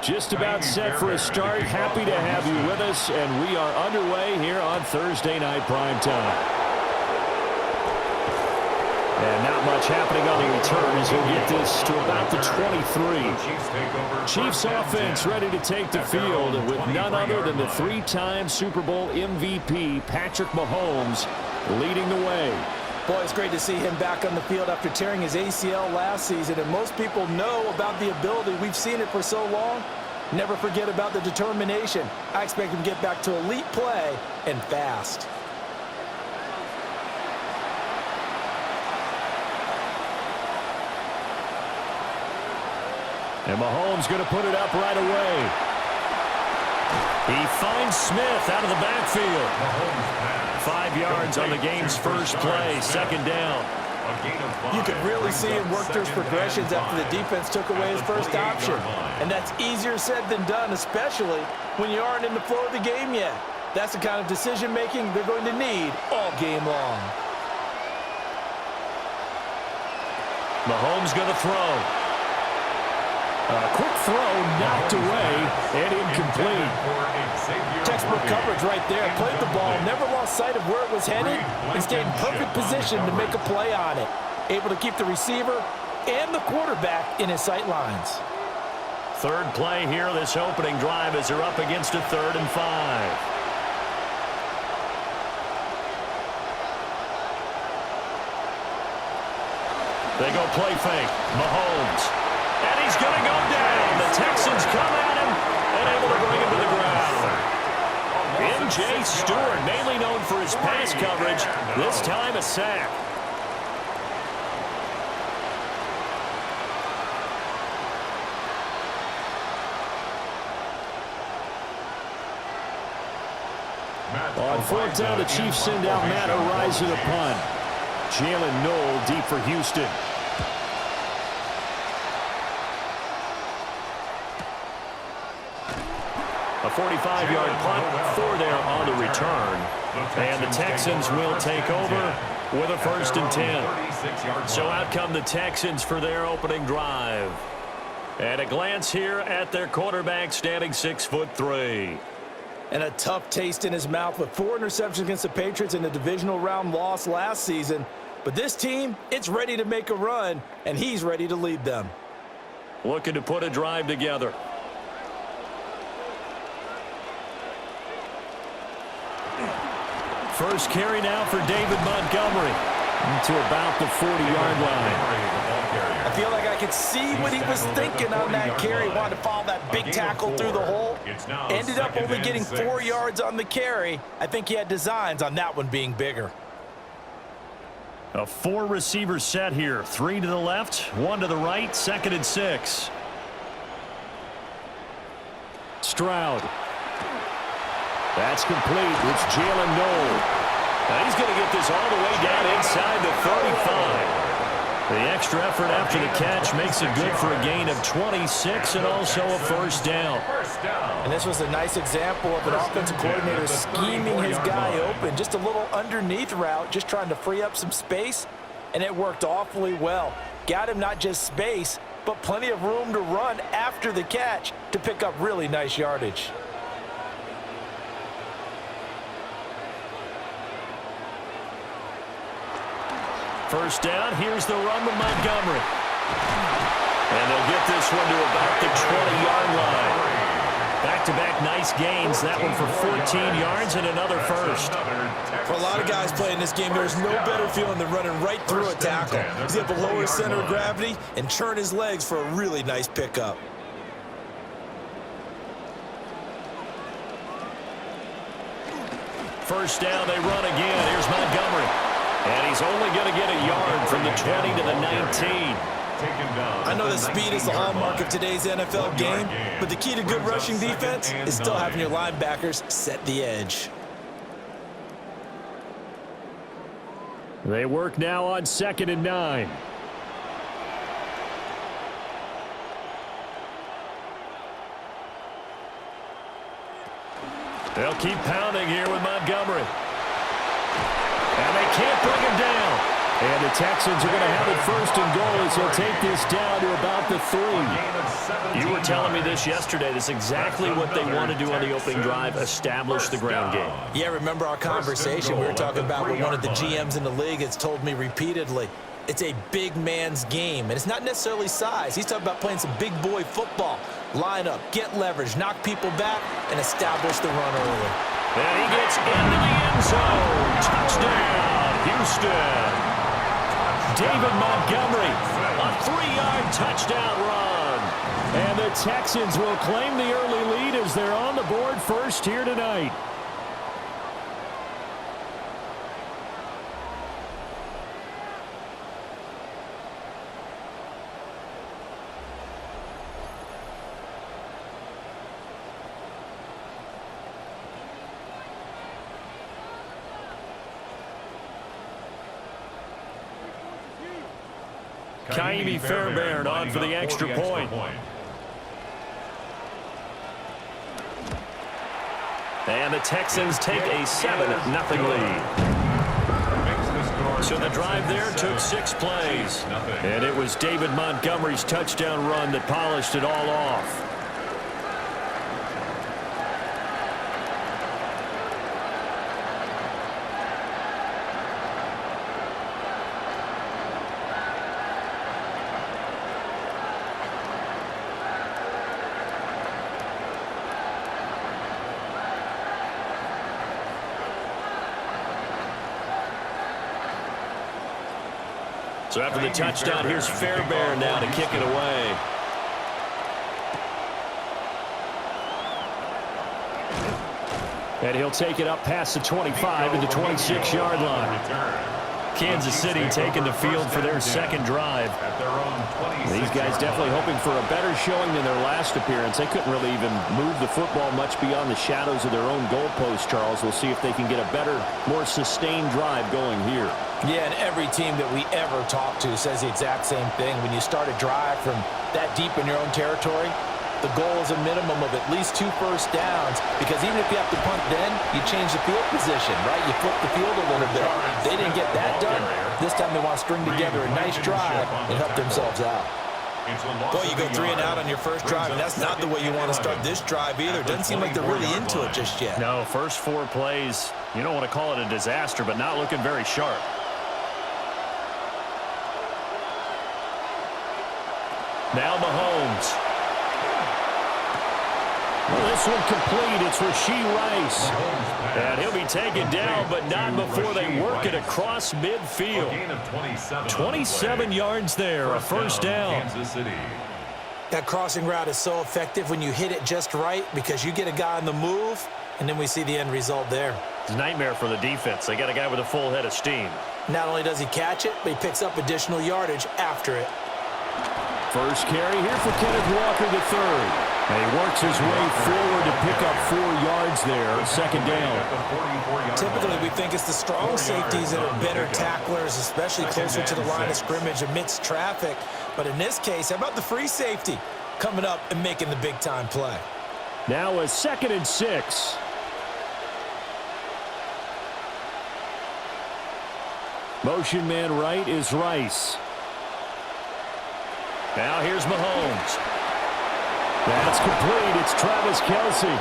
Just about set for a start. Happy to have you with us, and we are underway here on Thursday Night Prime Time. And not much happening on the return as he'll get this to about the 23. Chiefs offense ready to take the field with none other than the three-time Super Bowl MVP, Patrick Mahomes, leading the way. Boy, it's great to see him back on the field after tearing his ACL last season. And most people know about the ability. We've seen it for so long. Never forget about the determination. I expect him to get back to elite play and fast. And Mahomes going to put it up right away. He finds Smith out of the backfield. 5 yards on the game's first play, second down. You could really see him work through his progressions after the defense took away his first option. And that's easier said than done, especially when you aren't in the flow of the game yet. That's the kind of decision-making they're going to need all game long. Mahomes going to throw. A quick throw knocked away and incomplete. Textbook coverage right there. Played the ball, never lost sight of where it was headed, and stayed in perfect position to make a play on it. Able to keep the receiver and the quarterback in his sight lines. Third play here, this opening drive as they're up against a 3rd and 5. They go play fake. Mahomes. And he's going to go down. The Texans come at him and able to bring him to the ground. N.J. Stewart, mainly known for his pass coverage, this time a sack. On 4th down, the Chiefs send out Matt O'Reilly to punt. Jalen Noel deep for Houston. A 45-yard punt for there on the return. And the Texans will take over with a 1st and 10. So out come the Texans for their opening drive. And a glance here at their quarterback standing 6'3". And a tough taste in his mouth with 4 interceptions against the Patriots in the divisional round loss last season. But this team, it's ready to make a run, and he's ready to lead them. Looking to put a drive together. First carry now for David Montgomery to about the 40-yard line. I feel like I could see what he was thinking on that carry. Wanted to follow that big tackle through the hole. Ended up only getting 4 yards on the carry. I think he had designs on that one being bigger. A 4-receiver set here. 3 to the left, 1 to the right, 2nd and 6. Stroud. That's complete. It's Jalen Noel. Now he's going to get this all the way down inside the 35. The extra effort after the catch makes it good for a gain of 26 and also a 1st down. And this was a nice example of an offensive coordinator scheming his guy open. Just a little underneath route, just trying to free up some space, and it worked awfully well. Got him not just space, but plenty of room to run after the catch to pick up really nice yardage. First down, here's the run with Montgomery. And they'll get this one to about the 20-yard line. Back-to-back nice gains. That one for 14 yards and another 1st. For a lot of guys playing this game, there's no better feeling than running right through a tackle. He's able to lower his center of gravity and churn his legs for a really nice pickup. First down, they run again. Here's Montgomery. And he's only going to get a yard from the 20 to the 19. I know that speed is the hallmark of today's NFL game, but the key to good rushing defense is still having your linebackers set the edge. They work now on 2nd and 9. They'll keep pounding here with Montgomery. And they can't bring him down. And the Texans are going to have it first and goal as he'll take this down to about the 3. You were telling me this yesterday. This is exactly what they want to do on the opening drive, establish the ground game. Yeah, remember our conversation? We were talking about what one of the GMs in the league has told me repeatedly. It's a big man's game, and it's not necessarily size. He's talking about playing some big boy football. Line up, get leverage, knock people back, and establish the run early. And he gets into the end zone. Touchdown, Houston. David Montgomery, a 3-yard touchdown run. And the Texans will claim the early lead as they're on the board first here tonight. Kaimi Fairbairn on for the extra point. And the Texans take a 7-0 lead. So the drive there took 6 plays. And it was David Montgomery's touchdown run that polished it all off. So after the touchdown, here's Fairbairn now to kick it away. And he'll take it up past the 25 at the 26-yard line. Kansas City taking the field for their second drive. These guys definitely hoping for a better showing than their last appearance. They couldn't really even move the football much beyond the shadows of their own goalpost, Charles. We'll see if they can get a better, more sustained drive going here. Yeah, and every team that we ever talk to says the exact same thing. When you start a drive from that deep in your own territory, the goal is a minimum of at least 2 first downs, because even if you have to punt then, you change the field position, right? You flip the field a little bit. They didn't get that done. This time they want to string together a nice drive and help themselves out. Boy, you go 3 and out on your first drive, and that's not the way you want to start this drive either. Doesn't seem like they're really into it just yet. No, first 4 plays, you don't want to call it a disaster, but not looking very sharp. Now Mahomes. Well, this one complete. It's Rashee Rice. And he'll be taken down, but not before they work it across midfield. 27 yards there, a first down. That crossing route is so effective when you hit it just right, because you get a guy on the move, and then we see the end result there. It's a nightmare for the defense. They got a guy with a full head of steam. Not only does he catch it, but he picks up additional yardage after it. First carry here for Kenneth Walker III. And he works his way forward to pick up 4 yards there, second down. Typically, we think it's the strong safeties that are better tacklers, especially closer to the line of scrimmage amidst traffic. But in this case, how about the free safety coming up and making the big-time play? Now a 2nd and 6. Motion man right is Rice. Now here's Mahomes. That's complete. It's Travis Kelce.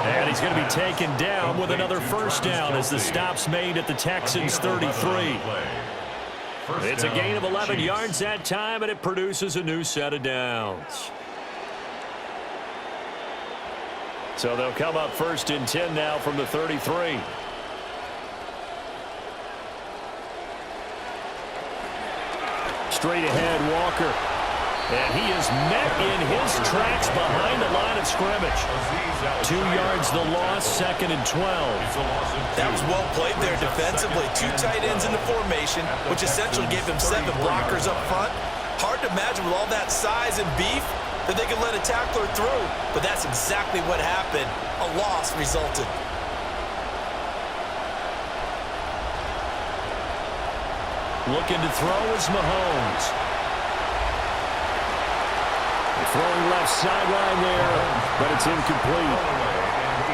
And he's going to be taken down with another first down as the stop's made at the Texans' 33. It's a gain of 11 yards that time, and it produces a new set of downs. So they'll come up 1st and 10 now from the 33. Straight ahead, Walker. And he is met in his tracks behind the line of scrimmage. 2 yards the loss, 2nd and 12. That was well played there defensively. 2 tight ends in the formation, which essentially gave them 7 blockers up front. Hard to imagine with all that size and beef that they could let a tackler through. But that's exactly what happened. A loss resulted. Looking to throw is Mahomes. Throwing left sideline there, but it's incomplete.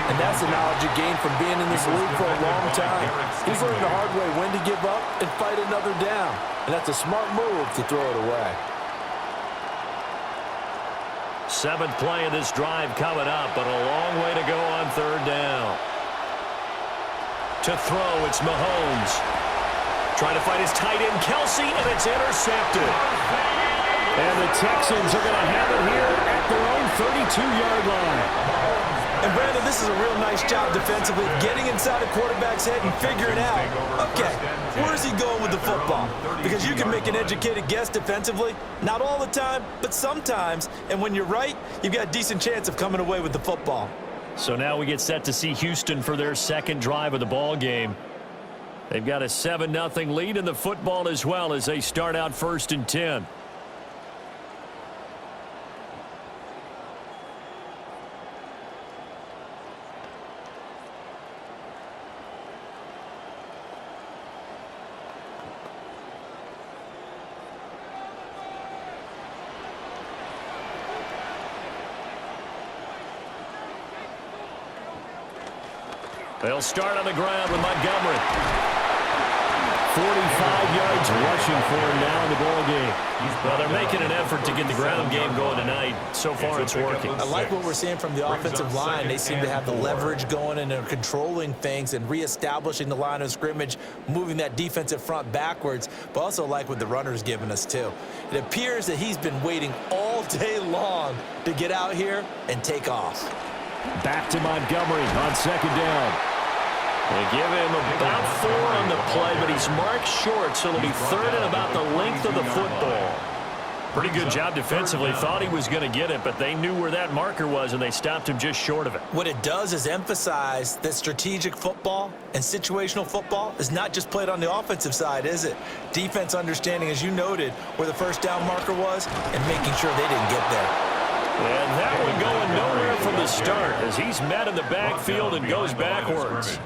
And that's the knowledge you gain from being in this league for a long time. He's learned the hard way when to give up and fight another down. And that's a smart move to throw it away. Seventh play of this drive coming up, but a long way to go on third down. To throw, it's Mahomes. Trying to find his tight end, Kelsey, and it's intercepted. And the Texans are going to have it here at their own 32-yard line. And, Brandon, this is a real nice job defensively, getting inside a quarterback's head and figuring out, okay, where's he going with the football? Because you can make an educated guess defensively, not all the time, but sometimes. And when you're right, you've got a decent chance of coming away with the football. So now we get set to see Houston for their second drive of the ball game. They've got a 7-0 lead in the football as well as they start out 1st and 10. They'll start on the ground with Montgomery. 45 yards rushing for him now in the ball game. Well, they're making an effort to get the ground game going tonight. So far, it's working. I like what we're seeing from the offensive line. They seem to have the leverage going, and they're controlling things and reestablishing the line of scrimmage, moving that defensive front backwards, but also like what the runner's giving us, too. It appears that he's been waiting all day long to get out here and take off. Back to Montgomery on second down. They give him about 4 on the play, but he's marked short, so it'll be third and about the length of the football. Pretty good job defensively. Thought he was going to get it, but they knew where that marker was, and they stopped him just short of it. What it does is emphasize that strategic football and situational football is not just played on the offensive side, is it? Defense understanding, as you noted, where the first down marker was and making sure they didn't get there. And that one going nowhere from the start as he's met in the backfield and goes backwards.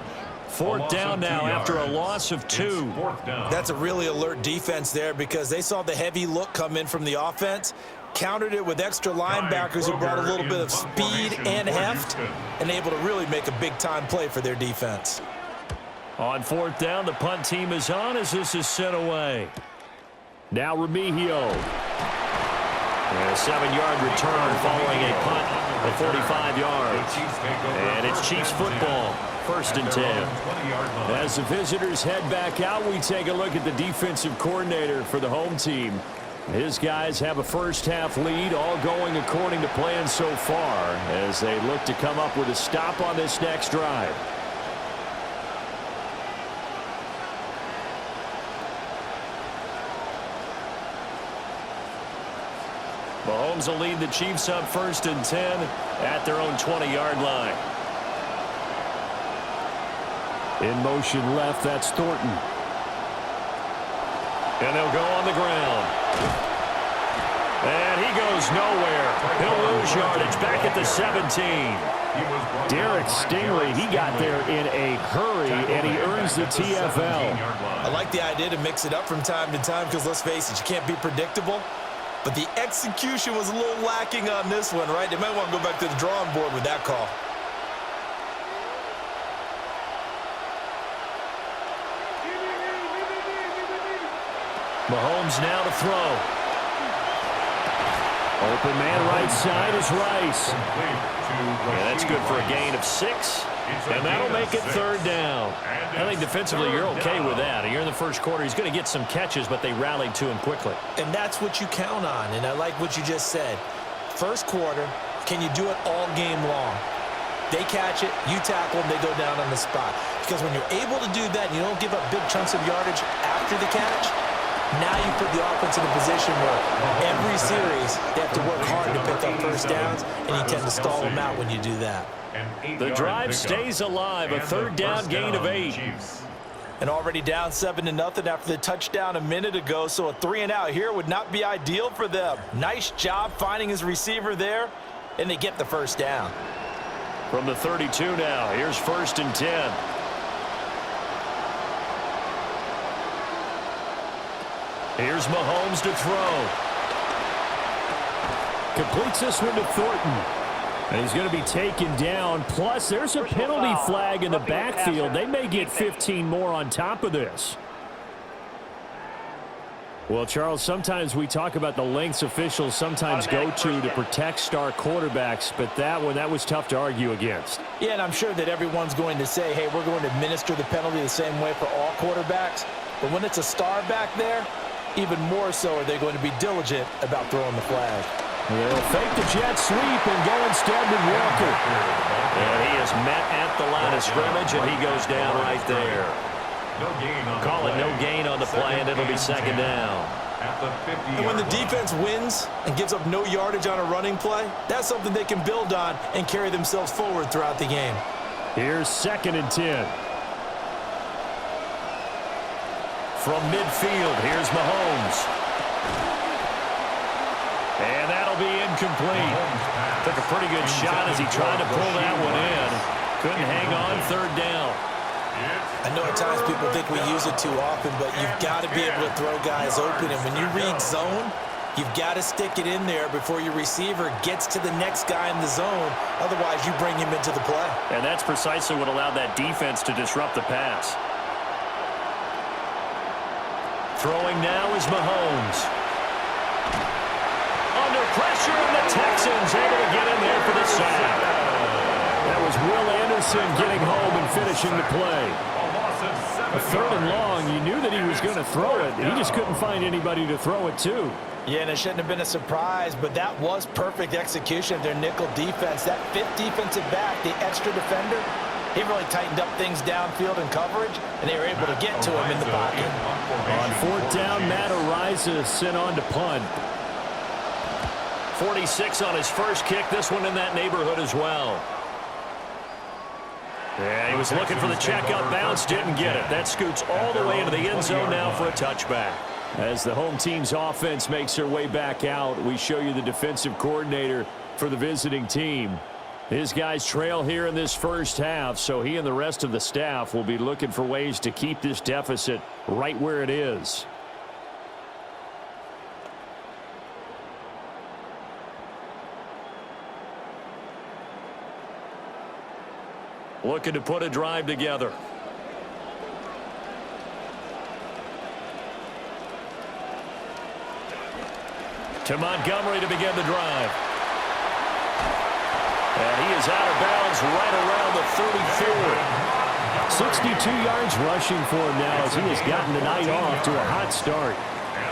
4th down now after a loss of 2. That's a really alert defense there because they saw the heavy look come in from the offense, countered it with extra linebackers who brought a little bit of speed and heft, and able to really make a big-time play for their defense. On 4th down, the punt team is on as this is sent away. Now Remigio. And a 7-yard return following a punt of 45 yards. And it's Chiefs football, 1st and 10. As the visitors head back out, we take a look at the defensive coordinator for the home team. His guys have a first-half lead, all going according to plan so far as they look to come up with a stop on this next drive. Mahomes will lead the Chiefs up 1st and 10 at their own 20-yard line. In motion left, that's Thornton. And they'll go on the ground. And he goes nowhere. He'll lose yardage back at the 17. Derek Stingley, he got there in a hurry, and he earns the TFL. I like the idea to mix it up from time to time because, let's face it, you can't be predictable. But the execution was a little lacking on this one, right? They might want to go back to the drawing board with that call. Mahomes now to throw. Open man right side is Rice. Yeah, that's good for a gain of 6. And that'll make it 3rd down. I think defensively you're okay with that. You're in the first quarter. He's going to get some catches, but they rallied to him quickly. And that's what you count on. And I like what you just said. First quarter, can you do it all game long? They catch it, you tackle them, they go down on the spot. Because when you're able to do that and you don't give up big chunks of yardage after the catch, now you put the offense in a position where every series they have to work hard to pick up first downs, and you tend to stall them out when you do that. The drive stays alive, a 3rd down gain of 8. And already down 7-0 after the touchdown a minute ago, so a 3-and-out here would not be ideal for them. Nice job finding his receiver there, and they get the first down. From the 32 now, here's 1st and 10. Here's Mahomes to throw. Completes this one to Thornton. And he's going to be taken down. Plus, there's a penalty flag in the backfield. They may get 15 more on top of this. Well, Charles, sometimes we talk about the lengths officials sometimes go to protect star quarterbacks, but that was tough to argue against. Yeah, and I'm sure that everyone's going to say, hey, we're going to administer the penalty the same way for all quarterbacks. But when it's a star back there, even more so are they going to be diligent about throwing the flag. They'll fake the jet sweep and go instead with Walker. And he is met at the line of scrimmage, and he goes down right there. Call it no gain on the play, and it'll be second down. And when the defense wins and gives up no yardage on a running play, that's something they can build on and carry themselves forward throughout the game. Here's 2nd and 10. From midfield, here's Mahomes. And that'll be incomplete. Took a pretty good shot as he tried to pull that one in. Couldn't hang on, 3rd down. I know at times people think we use it too often, but you've got to be able to throw guys open. And when you read zone, you've got to stick it in there before your receiver gets to the next guy in the zone. Otherwise, you bring him into the play. And that's precisely what allowed that defense to disrupt the pass. Throwing now is Mahomes. Under pressure, and the Texans able to get in there for the sack. That was Will Anderson getting home and finishing the play. A 3rd and long, you knew that he was going to throw it. He just couldn't find anybody to throw it to. Yeah, and it shouldn't have been a surprise, but that was perfect execution of their nickel defense. That 5th defensive back, the extra defender, he really tightened up things downfield in coverage, and they were able to get to him in the pocket. On 4th down, Matt Ariza is sent on to punt. 46 on his first kick. This one in that neighborhood as well. Yeah, he was looking for the check-up bounce, didn't get it. That scoots all the way into the end zone now for a touchback. As the home team's offense makes their way back out, we show you the defensive coordinator for the visiting team. His guys trail here in this first half, so he and the rest of the staff will be looking for ways to keep this deficit right where it is. Looking to put a drive together. To Montgomery to begin the drive. And he is out of bounds right around the 34. 62 yards rushing for him now as he has gotten the night off to a hot start.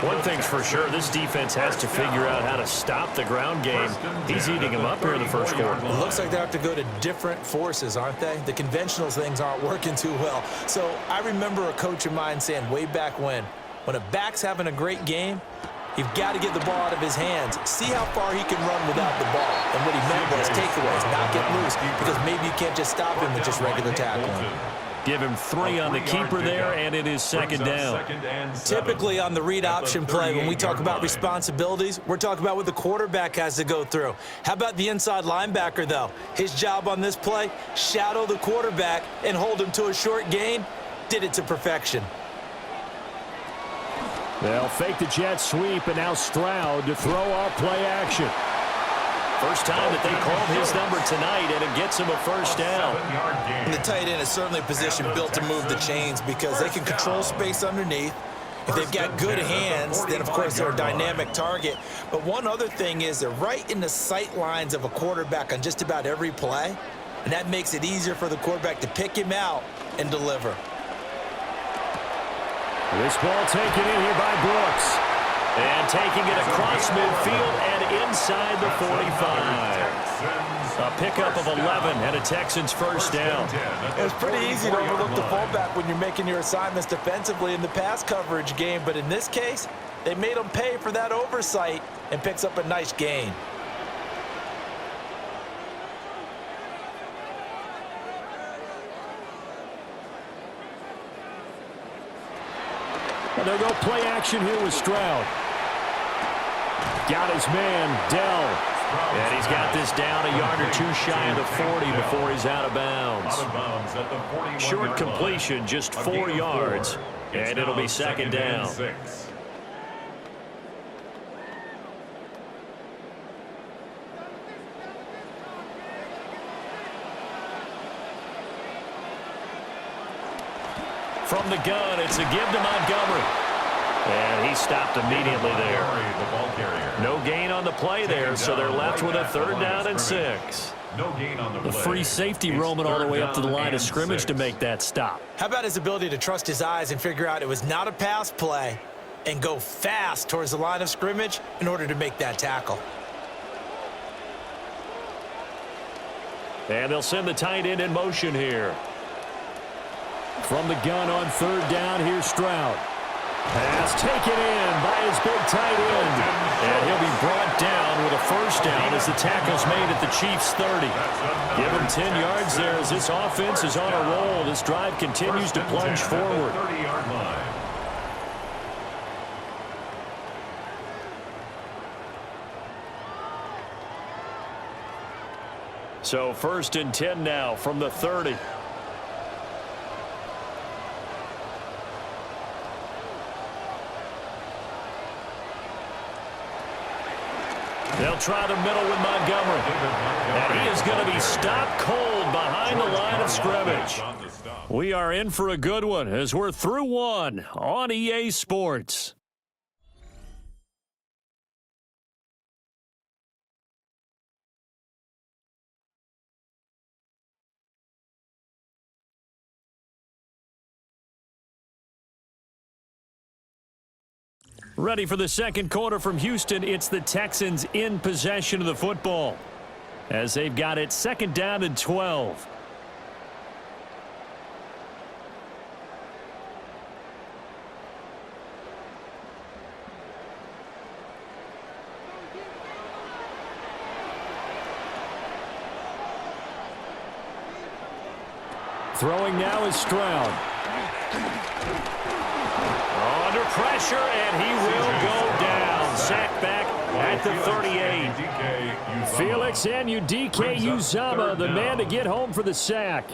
One thing's for sure, this defense has to figure out how to stop the ground game. He's eating him up here in the first quarter. It looks like they have to go to different forces, aren't they? The conventional things aren't working too well. So I remember a coach of mine saying way back when a back's having a great game, you've got to get the ball out of his hands. See how far he can run without the ball. And what he meant was takeaways, not get loose, because maybe you can't just stop him with just regular tackling. Give him 3 on the keeper there, and it is second down. Typically on the read option play, when we talk about responsibilities, we're talking about what the quarterback has to go through. How about the inside linebacker, though? His job on this play, shadow the quarterback and hold him to a short gain. Did it to perfection. They'll fake the jet sweep, and now Stroud to throw off play action. First time that they called his number tonight, and it gets him a first down. And the tight end is certainly a position built to move the chains because they can control space underneath. If they've got good hands, then, of course, they're a dynamic target. But one other thing is they're right in the sight lines of a quarterback on just about every play, and that makes it easier for the quarterback to pick him out and deliver. This ball taken in here by Brooks. And taking it across midfield and inside the 45. A pickup of 11 and a Texans first down. It's pretty easy to overlook the fullback when you're making your assignments defensively in the pass coverage game. But in this case, they made him pay for that oversight and picks up a nice gain. And they'll go play action here with Stroud. Got his man, Dell. And he's got this down a yard or two shy of the 40 before he's out of bounds. Short completion, just 4 yards. And it'll be second down. From the gun, it's a give to Montgomery. And he stopped immediately there. No gain on the play there, so they're left with a 3rd down and 6. The free safety roaming all the way up to the line of scrimmage to make that stop. How about his ability to trust his eyes and figure out it was not a pass play and go fast towards the line of scrimmage in order to make that tackle. And they'll send the tight end in motion here. From the gun on 3rd down, here's Stroud. Pass taken in by his big tight end. And he'll be brought down with a 1st down as the tackle's made at the Chiefs' 30. Give him 10 yards there as this offense is on a roll. This drive continues to plunge forward. So 1st and 10 now from the 30. They'll try the middle with Montgomery. And he is going to be stopped cold behind the line of scrimmage. We are in for a good one as we're through one on EA Sports. Ready for the second quarter from Houston. It's the Texans in possession of the football as they've got it 2nd down and 12. Throwing now is Stroud. Under pressure, and he will go down. Sacked back at the 38. Felix Anudike-Uzomah, the man to get home for the sack.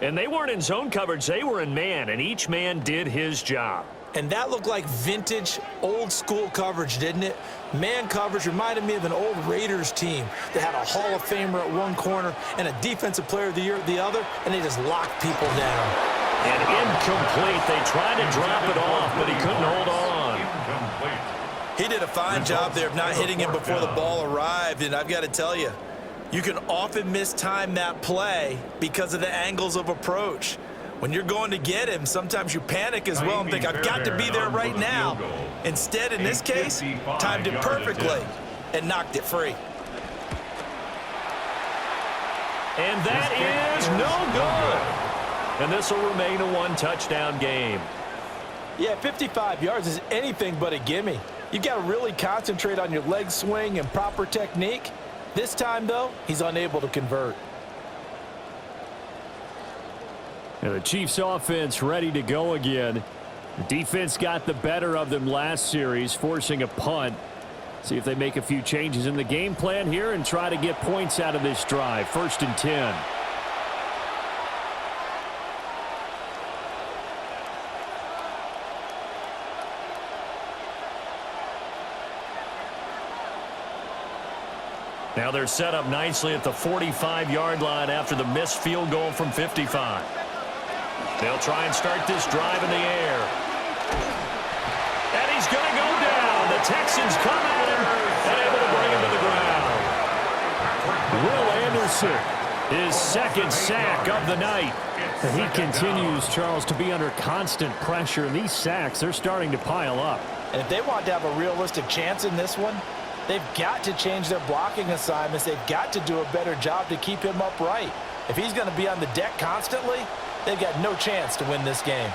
And they weren't in zone coverage. They were in man, and each man did his job. And that looked like vintage, old-school coverage, didn't it? Man coverage reminded me of an old Raiders team that had a Hall of Famer at one corner and a Defensive Player of the Year at the other, and they just locked people down. And incomplete. They tried to drop it off, but he couldn't hold on. He did a fine job there of not hitting him before the ball arrived, and I've got to tell you, you can often mistime that play because of the angles of approach. When you're going to get him, sometimes you panic as well and think, I've got to be there right now. Instead, in this case, timed it perfectly and knocked it free. And that is no good. And this will remain a 1-touchdown game. Yeah, 55 yards is anything but a gimme. You've got to really concentrate on your leg swing and proper technique. This time, though, he's unable to convert. And the Chiefs offense ready to go again. The defense got the better of them last series, forcing a punt. See if they make a few changes in the game plan here and try to get points out of this drive. 1st and 10. Now they're set up nicely at the 45-yard line after the missed field goal from 55. They'll try and start this drive in the air. And he's going to go down. The Texans come at him and able to bring him to the ground. Will Anderson, his 2nd sack of the night. And he continues, Charles, to be under constant pressure. And these sacks, they're starting to pile up. And if they want to have a realistic chance in this one, they've got to change their blocking assignments. They've got to do a better job to keep him upright. If he's going to be on the deck constantly, they've got no chance to win this game.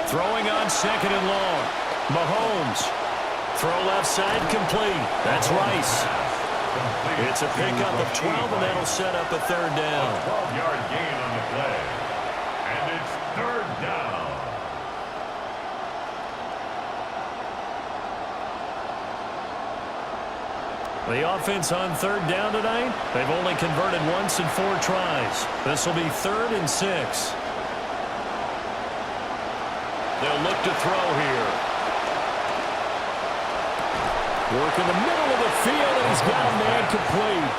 Throwing on 2nd and long. Mahomes. Throw left side complete. That's Rice. It's a pickup of 12, and that'll set up a 3rd down. 12-yard gain on the play. And it's 3rd down. The offense on 3rd down tonight, they've only converted once in 4 tries. This will be 3rd and 6. They'll look to throw here. Work in the middle of the field, and he's got a man complete.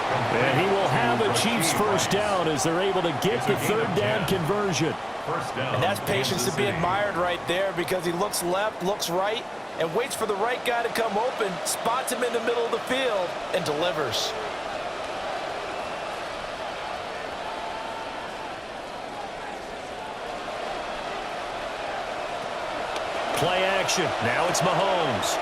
And he will have a Chiefs first down as they're able to get the third down conversion. And that's patience to be admired right there, because he looks left, looks right, and waits for the right guy to come open, spots him in the middle of the field, and delivers. Play action. Now it's Mahomes.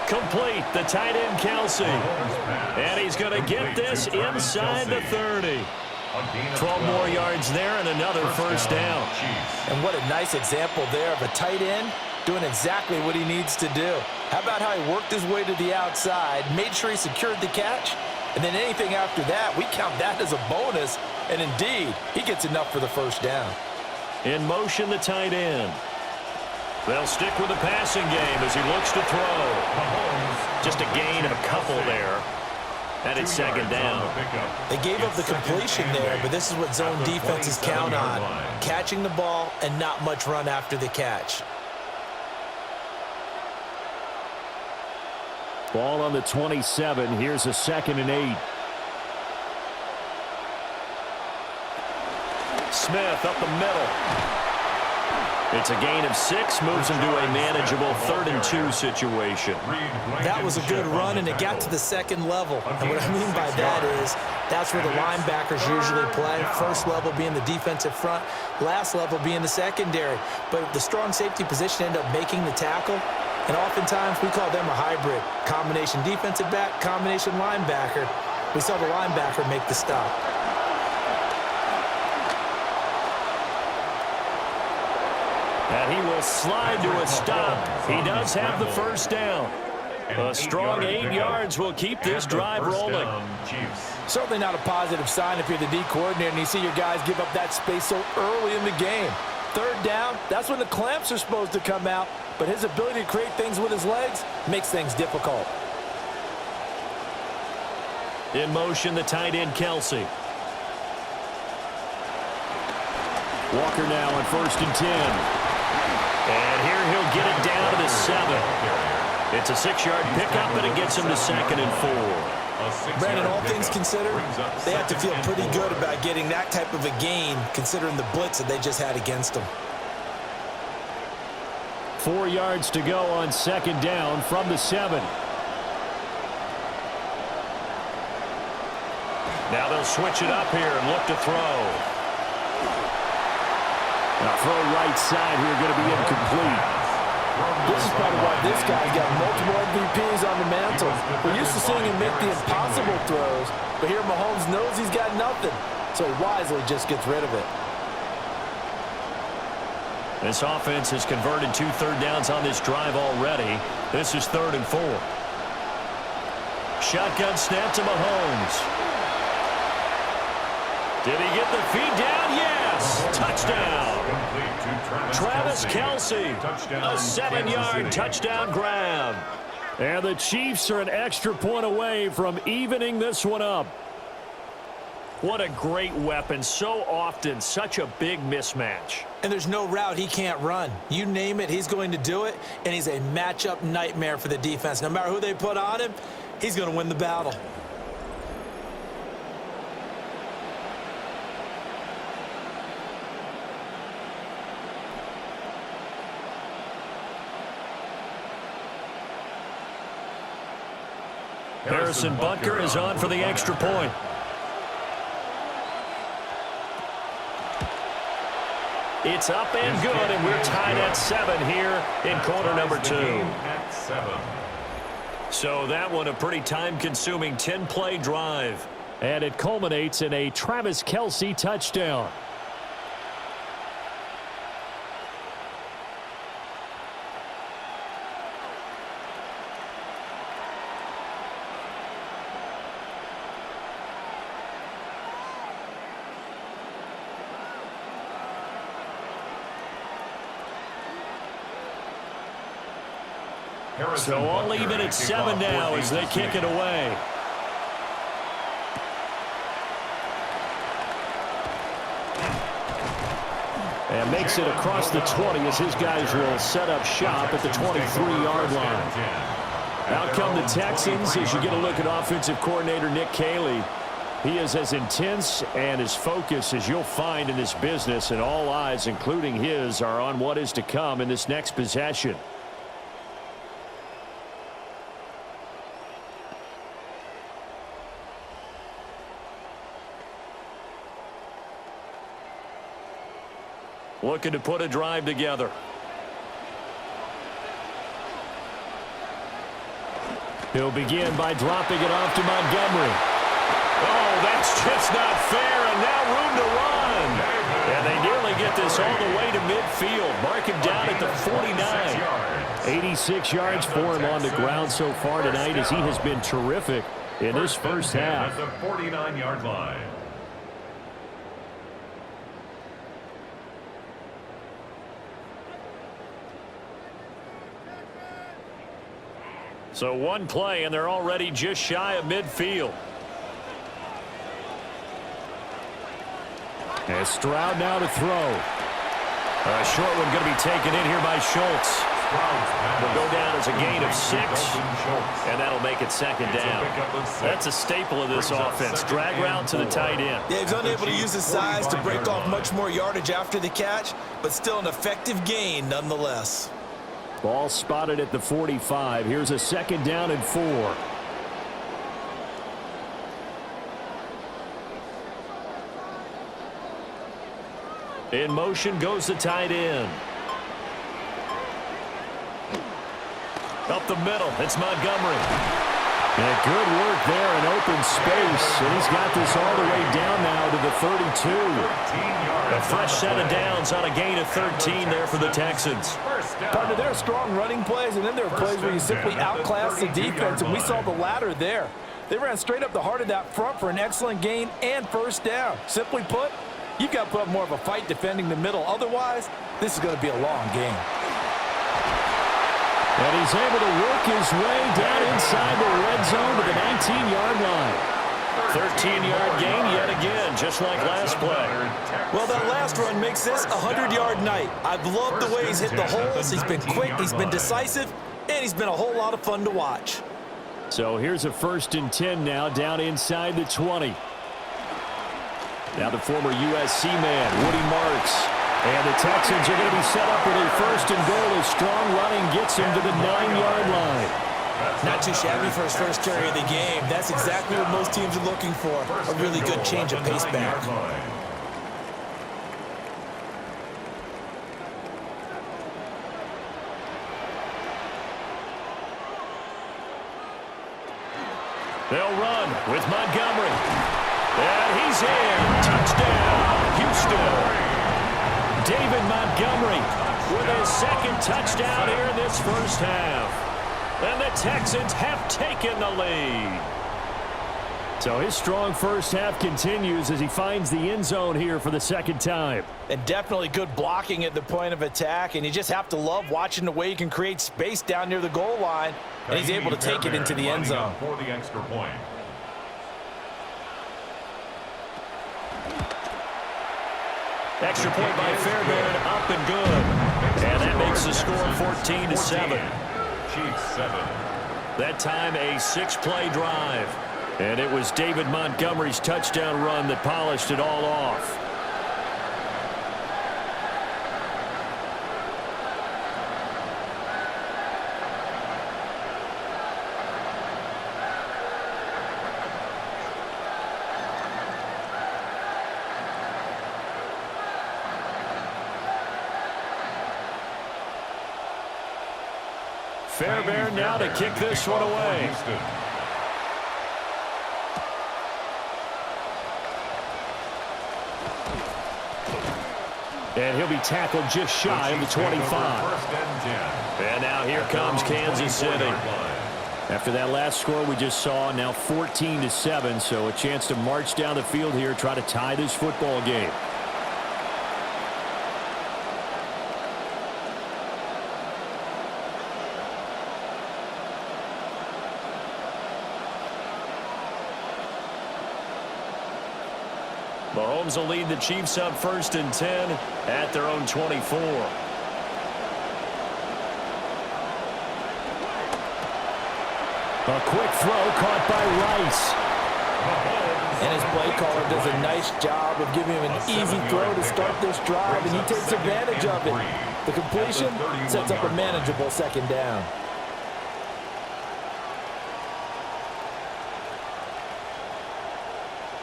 Complete. The tight end, Kelsey. And he's going to get this inside the 30. 12 more yards there and another first down. And what a nice example there of a tight end doing exactly what he needs to do. How about how he worked his way to the outside, made sure he secured the catch, and then anything after that, we count that as a bonus. And indeed, he gets enough for the first down. In motion, the tight end. They'll stick with the passing game as he looks to throw. Just a gain of a couple there. And it's second down. They gave up the completion there, but this is what zone defenses count on. Catching the ball and not much run after the catch. Ball on the 27. Here's a 2nd and 8. Smith up the middle. It's a gain of 6, moves him to a manageable 3rd and 2 situation. That was a good run, and it got to the second level. And what I mean by that is that's where the linebackers usually play. First level being the defensive front, last level being the secondary. But the strong safety position ended up making the tackle, and oftentimes we call them a hybrid. Combination defensive back, combination linebacker. We saw the linebacker make the stop. And he will slide to a stop. He does have the first down. A strong 8 yards will keep this drive rolling. Certainly not a positive sign if you're the D coordinator and you see your guys give up that space so early in the game. Third down, that's when the clamps are supposed to come out, but his ability to create things with his legs makes things difficult. In motion, the tight end, Kelsey. Walker now on 1st and 10. And here he'll get it down to the 7. It's a 6-yard pickup, and it gets him to 2nd and 4. Brandon, all things considered, they have to feel pretty good about getting that type of a gain, considering the blitz that they just had against them. 4 yards to go on 2nd down from the 7. Now they'll switch it up here and look to throw. Now throw right side here, going to be incomplete. This is probably why this guy's got multiple MVPs on the mantle. We're used to seeing him make the impossible throws, but here Mahomes knows he's got nothing, so he wisely just gets rid of it. This offense has converted 2 third downs on this drive already. This is 3rd and 4. Shotgun snap to Mahomes. Did he get the feed down? Yes! Touchdown! Travis Kelce, a 7-yard touchdown grab. And the Chiefs are an extra point away from evening this one up. What a great weapon. So often, such a big mismatch. And there's no route he can't run. You name it, he's going to do it, and he's a matchup nightmare for the defense. No matter who they put on him, he's going to win the battle. Harrison Butker is on for the extra point. It's up and good, and we're tied at 7 here in quarter number 2. So that one a pretty time-consuming 10-play drive. And it culminates in a Travis Kelce touchdown. So all even at 7 now as they kick it away. And makes it across the 20 as his guys will set up shop at the 23-yard line. Out come the Texans as you get a look at offensive coordinator Nick Caley. He is as intense and as focused as you'll find in this business, and all eyes, including his, are on what is to come in this next possession. Looking to put a drive together. He'll begin by dropping it off to Montgomery. Oh, that's just not fair, and now room to run. And they nearly get this all the way to midfield. Mark him down at the 49. 86 yards for him on the ground so far tonight as he has been terrific in this first half. At the 49-yard line. So one play, and they're already just shy of midfield. And Stroud now to throw. A short one going to be taken in here by Schultz. Will go down as a gain of 6, and that'll make it second down. That's a staple of this offense. Drag route to the tight end. Yeah, he's unable to use his size to break off much more yardage after the catch, but still an effective gain nonetheless. Ball spotted at the 45. Here's a second down and 4. In motion goes the tight end. Up the middle, it's Montgomery. And good work there in open space. And he's got this all the way down now to the 32. A fresh set of downs on a gain of 13 there for the Texans. Partner, there are strong running plays, and then there are plays where you simply outclass the defense, and we saw the latter there. They ran straight up the heart of that front for an excellent gain and first down. Simply put, you've got to put up more of a fight defending the middle. Otherwise, this is going to be a long game. And he's able to work his way down inside the red zone to the 19-yard line. 13-yard gain yet again, just like last play. Well, that last run makes this a 100-yard night. I've loved the way he's hit the holes. He's been quick, he's been decisive, and he's been a whole lot of fun to watch. So here's a 1st and 10 now, down inside the 20. Now the former USC man, Woody Marks. And the Texans are going to be set up with a 1st and goal as strong running gets him to the 9-yard line. Not too shabby for his first carry of the game. That's exactly what most teams are looking for, a really good change of pace back. They'll run with Montgomery. And he's in. Touchdown, Houston. David Montgomery with his second touchdown here in this first half. And the Texans have taken the lead. So his strong first half continues as he finds the end zone here for the second time. And definitely good blocking at the point of attack, and you just have to love watching the way he can create space down near the goal line, and he's able to take it into the end zone. For the extra point. Extra point by Fairbairn, up and good. And that makes the score 14-7. Chiefs 7. That time a 6-play drive. And it was David Montgomery's touchdown run that polished it all off. Fairbairn now to kick this one away. And he'll be tackled just shy of the 25. And now here comes Kansas City. After that last score we just saw, now 14-7, so a chance to march down the field here, try to tie this football game. Mahomes will lead the Chiefs up 1st and 10 at their own 24. A quick throw caught by Rice. And his play caller does a nice job of giving him an easy throw to start this drive, and he takes advantage of it. The completion sets up a manageable second down.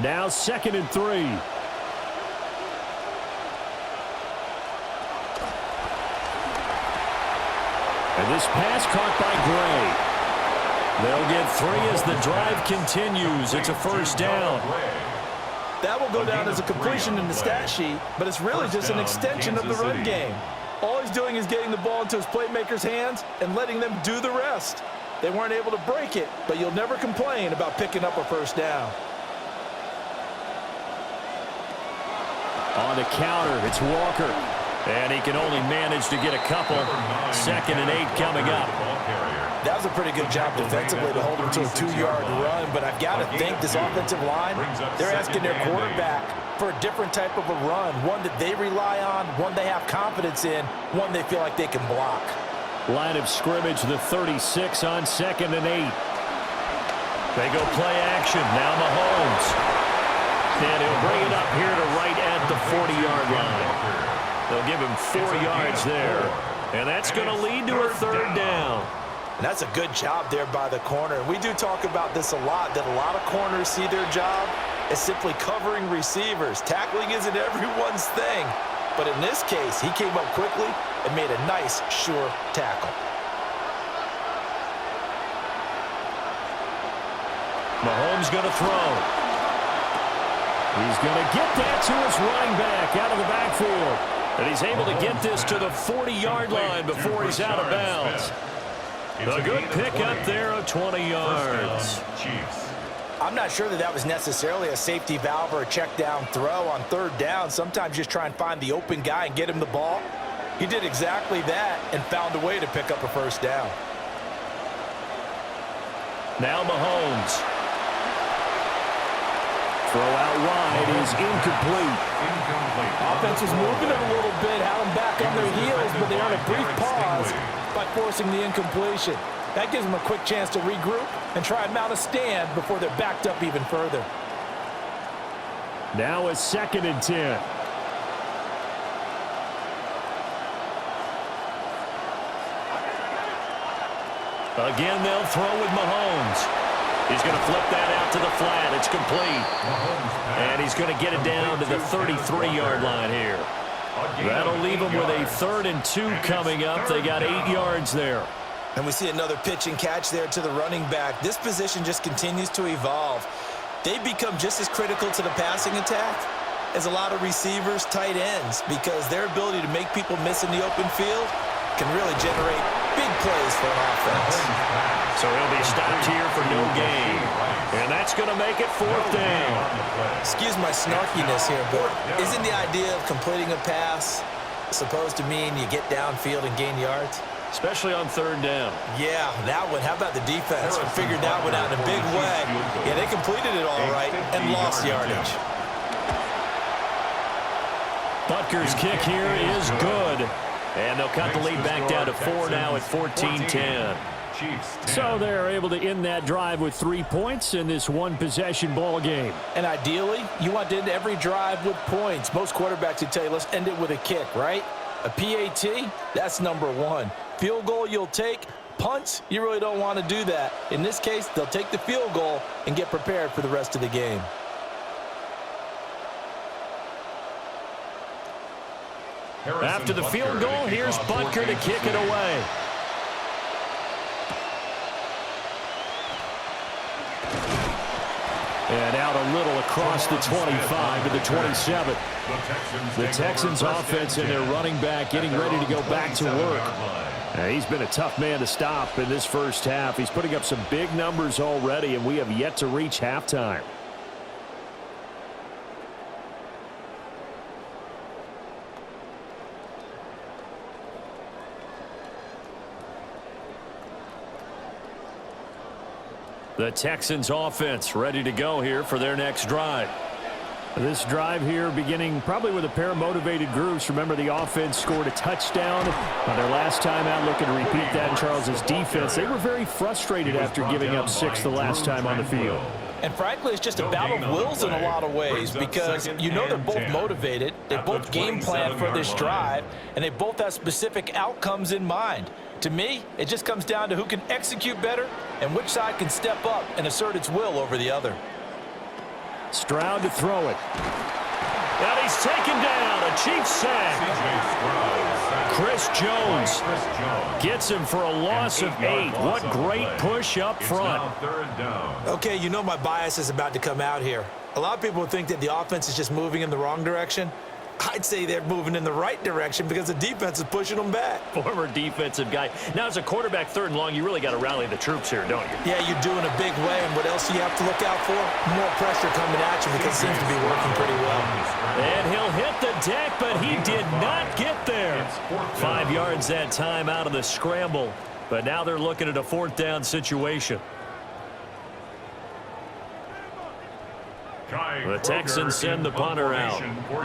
Now 2nd and 3. And this pass caught by Gray. They'll get 3 as the drive continues. It's a first down. That will go down as a completion in the stat sheet, but it's really just an extension of the run game. All he's doing is getting the ball into his playmakers' hands and letting them do the rest. They weren't able to break it, but you'll never complain about picking up a first down. On the counter, it's Walker. And he can only manage to get a couple. 2nd and 8 coming up. That was a pretty good job defensively to hold him to a 2-yard run, but I've got to think this offensive line, they're asking their quarterback for a different type of a run, one that they rely on, one they have confidence in, one they feel like they can block. Line of scrimmage, the 36 on 2nd and 8. They go play action. Now Mahomes. And he'll bring it up here to right at the 40-yard line. They'll give him 4 yards there. And that's going to lead to a 3rd down. And that's a good job there by the corner. We do talk about this a lot, that a lot of corners see their job as simply covering receivers. Tackling isn't everyone's thing. But in this case, he came up quickly and made a nice, sure tackle. Mahomes going to throw. He's going to get that to his running back out of the backfield. And he's able to get this to the 40-yard line before he's out of bounds. A good pickup there of 20 yards. I'm not sure that was necessarily a safety valve or a check down throw on 3rd down. Sometimes just try and find the open guy and get him the ball. He did exactly that and found a way to pick up a first down. Now Mahomes. Throw out wide is incomplete. Offense was moving it a little bit, had them back on their heels, but they earned a brief pause by forcing the incompletion. That gives them a quick chance to regroup and try and mount a stand before they're backed up even further. Now a 2nd and 10. Again, they'll throw with Mahomes. He's going to flip that out to the flat. It's complete. And he's going to get it down to the 33-yard line here. That'll leave them with a 3rd and 2 coming up. They got 8 yards there. And we see another pitch and catch there to the running back. This position just continues to evolve. They become just as critical to the passing attack as a lot of receivers, tight ends, because their ability to make people miss in the open field can really generate big plays for an offense. So he'll be stopped here for no gain. And that's going to make it 4th down. Excuse my snarkiness here, but isn't the idea of completing a pass supposed to mean you get downfield and gain yards? Especially on 3rd down. Yeah, that one. How about the defense? Figured that one out in a big way. Yeah, they completed it all right and lost yardage. Butker's kick here is good. And they'll cut the lead back down to 4 now at 14-10. So they're able to end that drive with 3 points in this one-possession ball game. And ideally, you want to end every drive with points. Most quarterbacks would tell you, let's end it with a kick, right? A PAT, that's number 1. Field goal you'll take. Punts, you really don't want to do that. In this case, they'll take the field goal and get prepared for the rest of the game. After the field goal, here's Butker to kick it away. And out a little across the 25 to the 27. The Texans offense and their running back getting ready to go back to work. He's been a tough man to stop in this first half. He's putting up some big numbers already, and we have yet to reach halftime. The Texans offense ready to go here for their next drive. This drive here beginning probably with a pair of motivated groups. Remember, the offense scored a touchdown on their last time out. Looking to repeat that in Charles's defense. They were very frustrated after giving up 6 the last time on the field. And frankly, it's just a battle of wills in a lot of ways because you know they're both motivated. They both game plan for this drive, and they both have specific outcomes in mind. To me, it just comes down to who can execute better and which side can step up and assert its will over the other. Stroud to throw it. And he's taken down. A Chiefs sack. Chris Jones gets him for a loss of 8. What great push up front. Okay, you know my bias is about to come out here. A lot of people think that the offense is just moving in the wrong direction. I'd say they're moving in the right direction because the defense is pushing them back. Former defensive guy. Now, as a quarterback, 3rd and long, you really got to rally the troops here, don't you? Yeah, you do in a big way. And what else do you have to look out for? More pressure coming at you because it seems to be working pretty well. And he'll hit the deck, but he did not get there. 5 yards that time out of the scramble. But now they're looking at a 4th down situation. The Texans send the punter out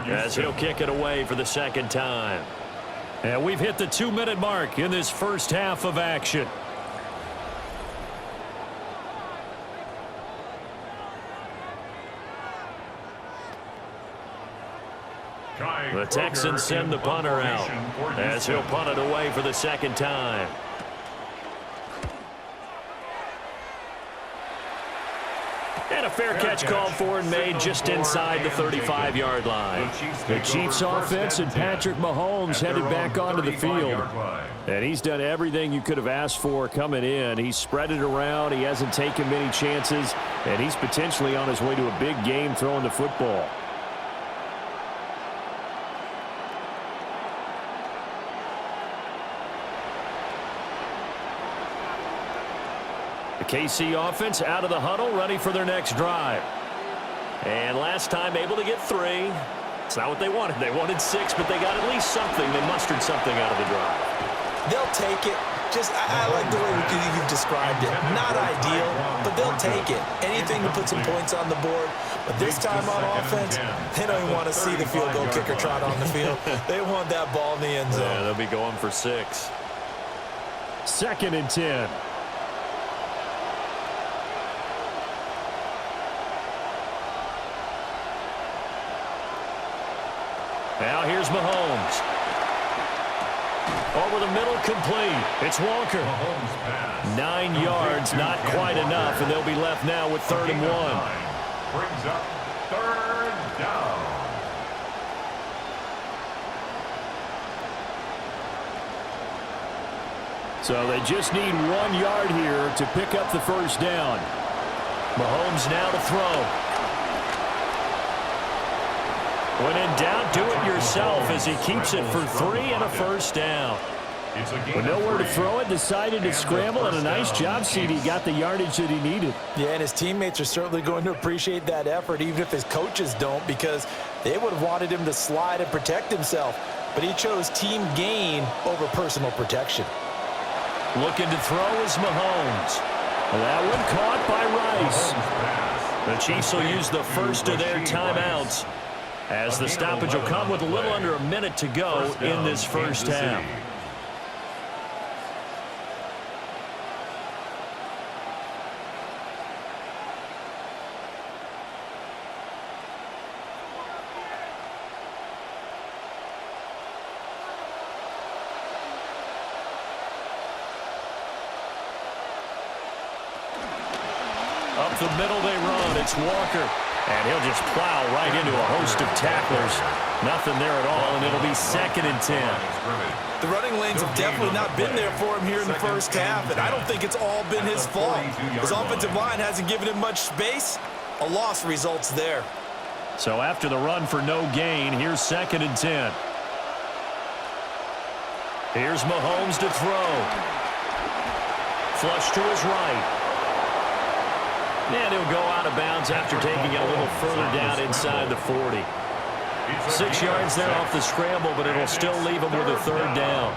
as he'll kick it away for the 2nd time. And we've hit the 2-minute mark in this first half of action. The Texans send the punter out as he'll punt it away for the 2nd time. And a fair catch called for and made just inside the 35-yard line. The Chiefs offense and Patrick Mahomes headed back onto the field. And he's done everything you could have asked for coming in. He's spread it around. He hasn't taken many chances. And he's potentially on his way to a big game throwing the football. The KC offense out of the huddle, ready for their next drive. And last time able to get 3. It's not what they wanted. They wanted 6, but they got at least something. They mustered something out of the drive. They'll take it. I like the way you've described it. Not ideal, but they'll take it. Anything to put some points on the board. But this time on offense, they don't even want to see the field goal kicker trot on the field. They want that ball in the end zone. Yeah, they'll be going for 6. 2nd and 10. Now here's Mahomes. Over the middle, complete. It's Walker. 9 yards, not quite enough, and they'll be left now with 3rd and 1. Brings up 3rd down. So they just need 1 yard here to pick up the 1st down. Mahomes now to throw. When in doubt, do it yourself as he keeps it for 3 and a 1st down. With nowhere to throw it, decided to scramble, and a nice job, CD. Got the yardage that he needed. Yeah, and his teammates are certainly going to appreciate that effort, even if his coaches don't, because they would have wanted him to slide and protect himself. But he chose team gain over personal protection. Looking to throw is Mahomes. That one caught by Rice. The Chiefs will use the first of their timeouts, as the stoppage will come with a little under a minute to go in this first half. Up the middle they run. It's Walker. And he'll just plow right into a host of tacklers. Nothing there at all, and it'll be 2nd and 10. The running lanes have definitely not been there for him here in the first half, and I don't think it's all been his fault. His offensive line hasn't given him much space. A loss results there. So after the run for no gain, here's 2nd and 10. Here's Mahomes to throw. Flush to his right. And he'll go out of bounds after taking it a little further down inside the 40. 6 yards there off the scramble, but it'll still leave him with a 3rd down.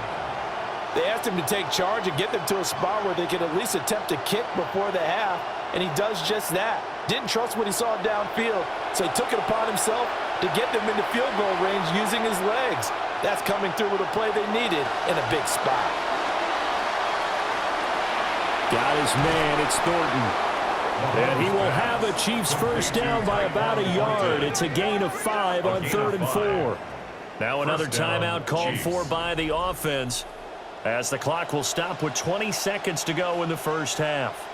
They asked him to take charge and get them to a spot where they could at least attempt to kick before the half, and he does just that. Didn't trust what he saw downfield, so he took it upon himself to get them into field goal range using his legs. That's coming through with a play they needed in a big spot. Got his man, it's Thornton. And he will have a Chiefs first down by about a yard. It's a gain of 5 on 3rd and 4. Now another timeout called for by the offense, as the clock will stop with 20 seconds to go in the first half.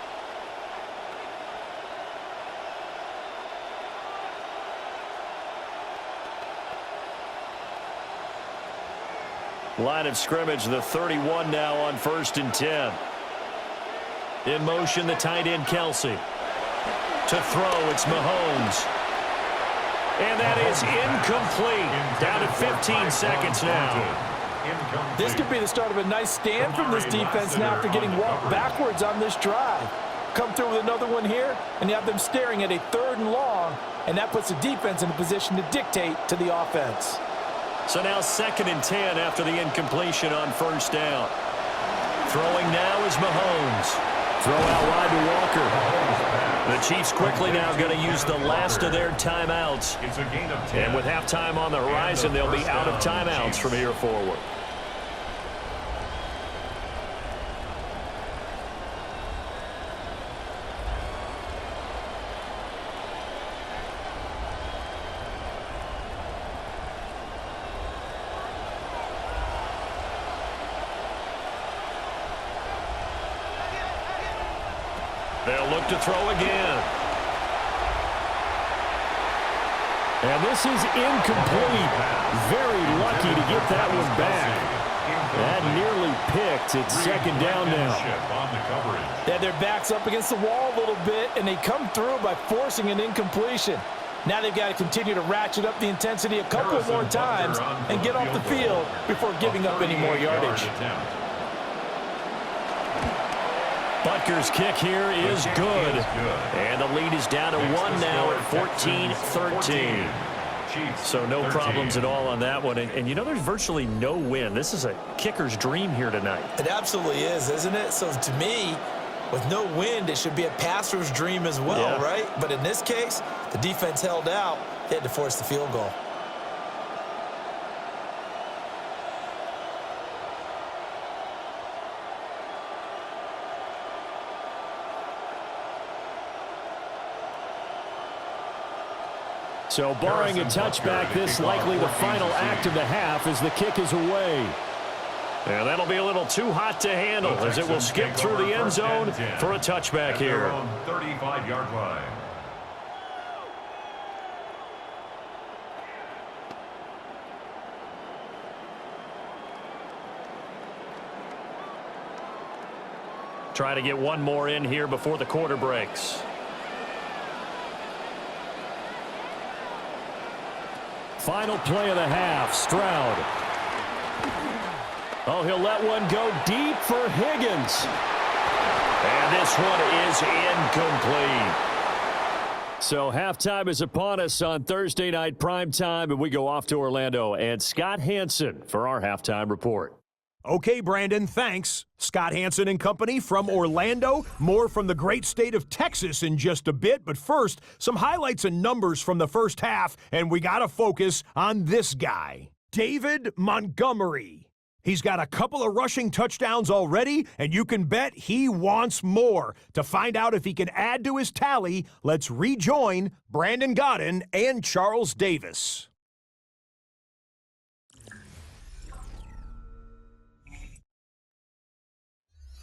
Line of scrimmage, the 31 now on 1st and 10. In motion, the tight end, Kelsey. To throw, it's Mahomes. And that is incomplete. Down to 15 seconds now. This could be the start of a nice stand from this defense now after getting walked backwards on this drive. Come through with another one here, and you have them staring at a 3rd and long, and that puts the defense in a position to dictate to the offense. So now 2nd and 10 after the incompletion on 1st down. Throwing now is Mahomes. Throw out wide to Walker. The Chiefs quickly now going to use the last of their timeouts. And with halftime on the horizon, they'll be out of timeouts from here forward. They'll look to throw again. And this is incomplete. Very lucky to get that one back. That nearly picked. It's 2nd down now. Yeah, their back's up against the wall a little bit, and they come through by forcing an incompletion. Now they've got to continue to ratchet up the intensity a couple more times and get off the field before giving up any more yardage. Butker's kick here is good. And the lead is down to 1 now at 14-13. So no problems at all on that one. And you know, there's virtually no wind. This is a kicker's dream here tonight. It absolutely is, isn't it? So to me, with no wind, it should be a passer's dream as well, right? But in this case, the defense held out. They had to force the field goal. So barring a touchback, this likely the final act of the half as the kick is away. And that'll be a little too hot to handle as it will skip through the end zone for a touchback here. 35-yard line. Try to get one more in here before the quarter breaks. Final play of the half, Stroud. Oh, he'll let one go deep for Higgins. And this one is incomplete. So halftime is upon us on Thursday night primetime, and we go off to Orlando. And Scott Hansen for our halftime report. Okay, Brandon, thanks. Scott Hansen and company from Orlando. More from the great state of Texas in just a bit. But first, some highlights and numbers from the first half, and we got to focus on this guy, David Montgomery. He's got a couple of rushing touchdowns already, and you can bet he wants more. To find out if he can add to his tally, let's rejoin Brandon Godden and Charles Davis.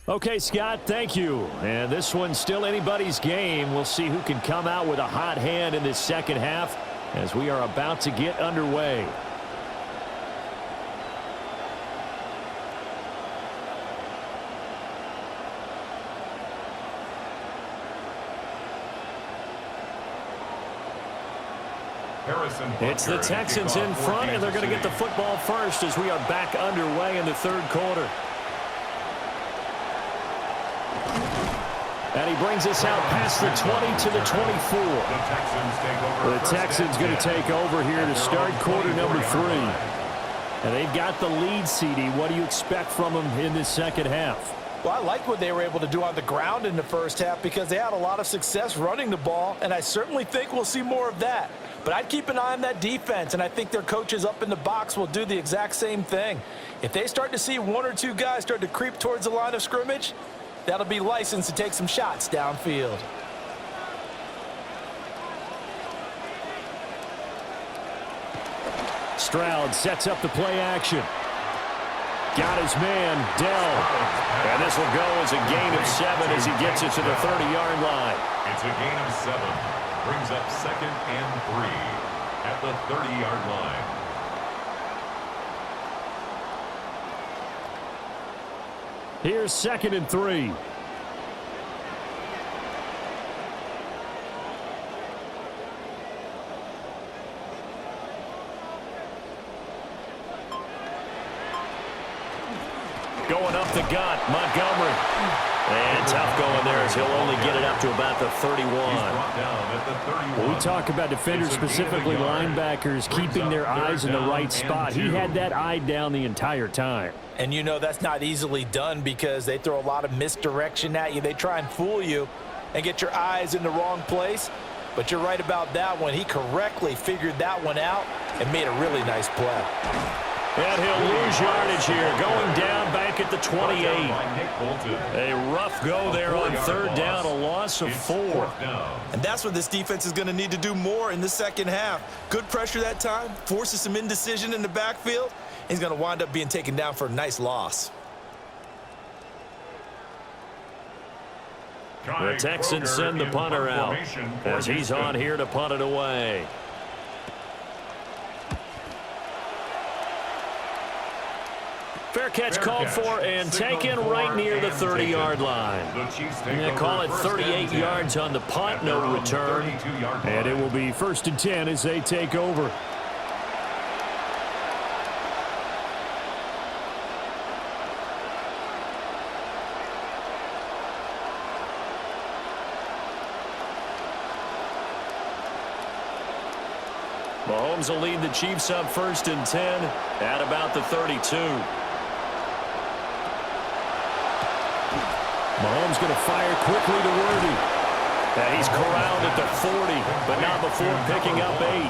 Okay, Scott, thank you. And this one's still anybody's game. We'll see who can come out with a hot hand in this second half as we are about to get underway. It's the Texans in front, and they're going to get the football first as we are back underway in the third quarter. And he brings us out past the 20 to the 24. The Texans going to take over here to start quarter number 3. And they've got the lead, CD. What do you expect from them in this second half? Well, I like what they were able to do on the ground in the first half because they had a lot of success running the ball, and I certainly think we'll see more of that. But I'd keep an eye on that defense, and I think their coaches up in the box will do the exact same thing. If they start to see one or two guys start to creep towards the line of scrimmage, that'll be licensed to take some shots downfield. Stroud sets up the play action. Got his man, Dell. And this will go as a gain of 7 as he gets it to the 30-yard line. It's a gain of 7. Brings up 2nd and 3 at the 30-yard line. Here's 2nd and 3. Going up the gut, Montgomery. And tough going there as he'll only get it up to about the 31. When we talk about defenders, specifically linebackers, keeping their eyes in the right spot. He had that eye down the entire time. And you know that's not easily done because they throw a lot of misdirection at you. They try and fool you and get your eyes in the wrong place. But you're right about that one. He correctly figured that one out and made a really nice play. And he'll lose yardage here, going down back at the 28. A rough go there on 3rd down, a loss of 4. And that's what this defense is going to need to do more in the second half. Good pressure that time, forces some indecision in the backfield. He's going to wind up being taken down for a nice loss. The Texans send the punter out as he's on here to punt it away. Fair catch called for and taken right near the 30-yard line. They call it 38 yards on the punt, no return. And it will be 1st and 10 as they take over. Mahomes will lead the Chiefs up 1st and 10 at about the 32. Mahomes going to fire quickly to Worthy. And he's corralled at the 40, but not before picking up 8.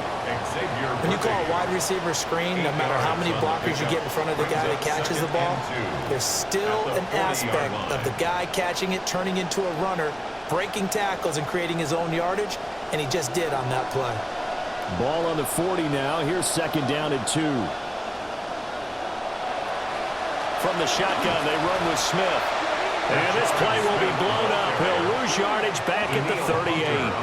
When you call a wide receiver screen, no matter how many blockers you get in front of the guy that catches the ball, there's still an aspect of the guy catching it, turning into a runner, breaking tackles and creating his own yardage, and he just did on that play. Ball on the 40 now. Here's 2nd down and 2. From the shotgun, they run with Smith. And this play will be blown up. He'll lose yardage back at the 38.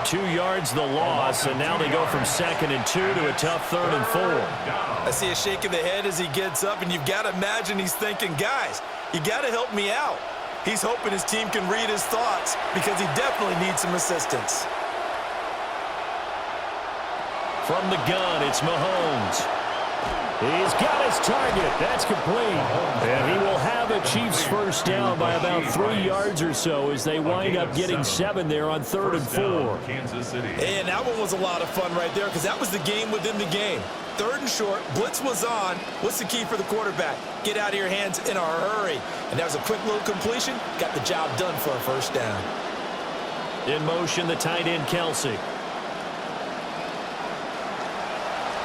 2 yards the loss, and now they go from 2nd and 2 to a tough 3rd and 4. I see a shake of the head as he gets up, and you've got to imagine he's thinking, guys, you got to help me out. He's hoping his team can read his thoughts because he definitely needs some assistance. From the gun, it's Mahomes. He's got his target. That's complete. And he will have a Chiefs 1st down by about 3 yards or so as they wind up getting 7 there on 3rd and 4. And that one was a lot of fun right there because that was the game within the game. 3rd and short, blitz was on. What's the key for the quarterback? Get out of your hands in a hurry. And that was a quick little completion. Got the job done for a 1st down. In motion, the tight end, Kelsey.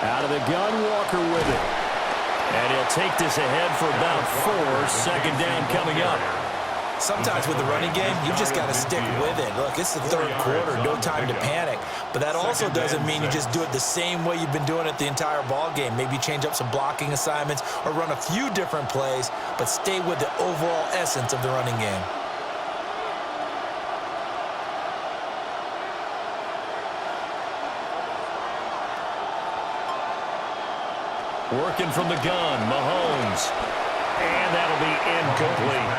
Out of the gun, Walker with it. And he'll take this ahead for about 4. 2nd down coming up. Sometimes with the running game, you just got to stick with it. Look, it's the 3rd quarter, no time to panic. But that also doesn't mean you just do it the same way you've been doing it the entire ball game. Maybe change up some blocking assignments or run a few different plays, but stay with the overall essence of the running game. Working from the gun, Mahomes. And that'll be incomplete.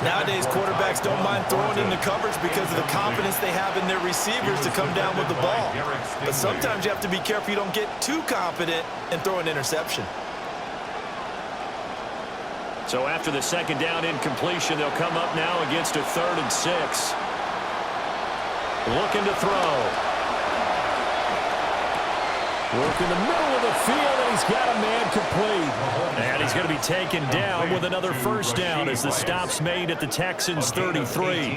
Nowadays, quarterbacks don't mind throwing in the coverage because of the confidence they have in their receivers to come down with the ball. But sometimes you have to be careful you don't get too confident and throw an interception. So after the 2nd down incompletion, they'll come up now against a 3rd and 6. Looking to throw. Work in the middle of the field, and he's got a man complete. And he's going to be taken down with another first down as the stop's made at the Texans' 33. They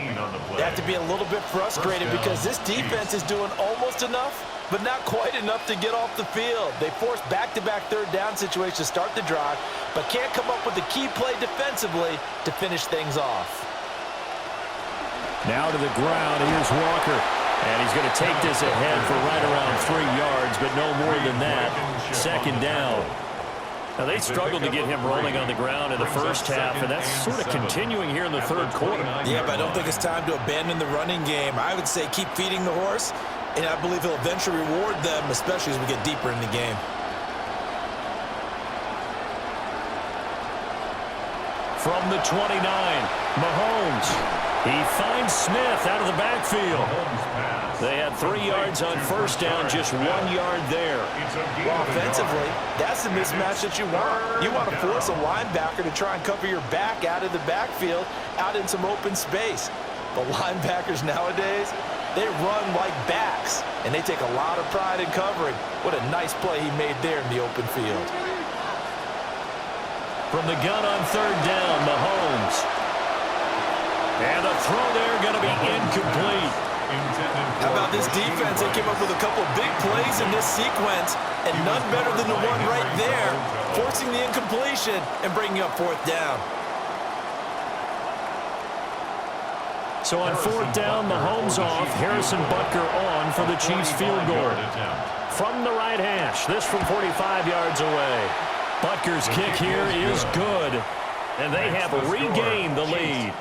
have to be a little bit frustrated because this defense is doing almost enough, but not quite enough to get off the field. They force back-to-back third down situations to start the drive, but can't come up with the key play defensively to finish things off. Now to the ground. Here's Walker. And he's going to take this ahead for right around 3 yards, but no more than that. Second down. Now, they struggled to get him rolling on the ground in the first half, and that's sort of continuing here in the third quarter. Yeah, but I don't think it's time to abandon the running game. I would say keep feeding the horse, and I believe he'll eventually reward them, especially as we get deeper in the game. From the 29, Mahomes. He finds Smith out of the backfield. They had 3 yards on first down, just 1 yard there. Well, offensively, that's the mismatch that you want. You want to force a linebacker to try and cover your back out of the backfield, out in some open space. But linebackers nowadays, they run like backs, and they take a lot of pride in covering. What a nice play he made there in the open field. From the gun on third down, Mahomes. And the throw there going to be incomplete. How about this defense? They came up with a couple big plays in this sequence, and none better than the one right there, forcing the incompletion and bringing up fourth down. So on fourth down, Mahomes off, Harrison Butker on for the Chiefs field goal. From the right hash, this from 45 yards away. Butker's kick here is good. And they have regained the lead.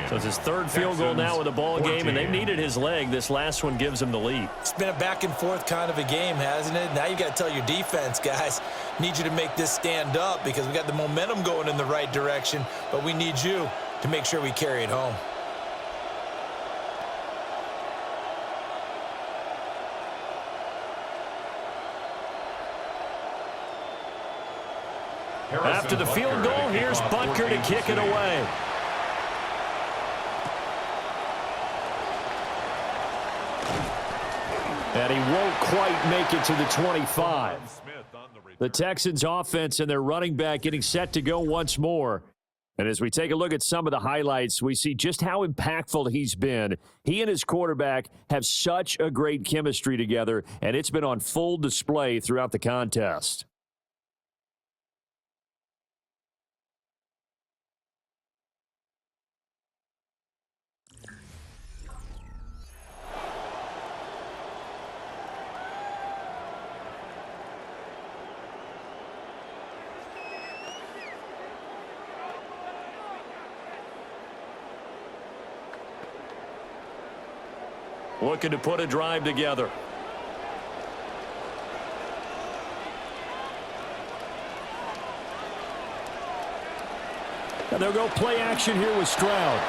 So it's his third field goal now with the ball game, and they needed his leg. This last one gives him the lead. It's been a back-and-forth kind of a game, hasn't it? Now you got to tell your defense, guys, need you to make this stand up because we got the momentum going in the right direction, but we need you to make sure we carry it home. After the field goal, here's Butker to kick it away. And he won't quite make it to the 25. The Texans offense and their running back getting set to go once more. And as we take a look at some of the highlights, we see just how impactful he's been. He and his quarterback have such a great chemistry together, and it's been on full display throughout the contest. Looking to put a drive together. And they'll go play action here with Stroud.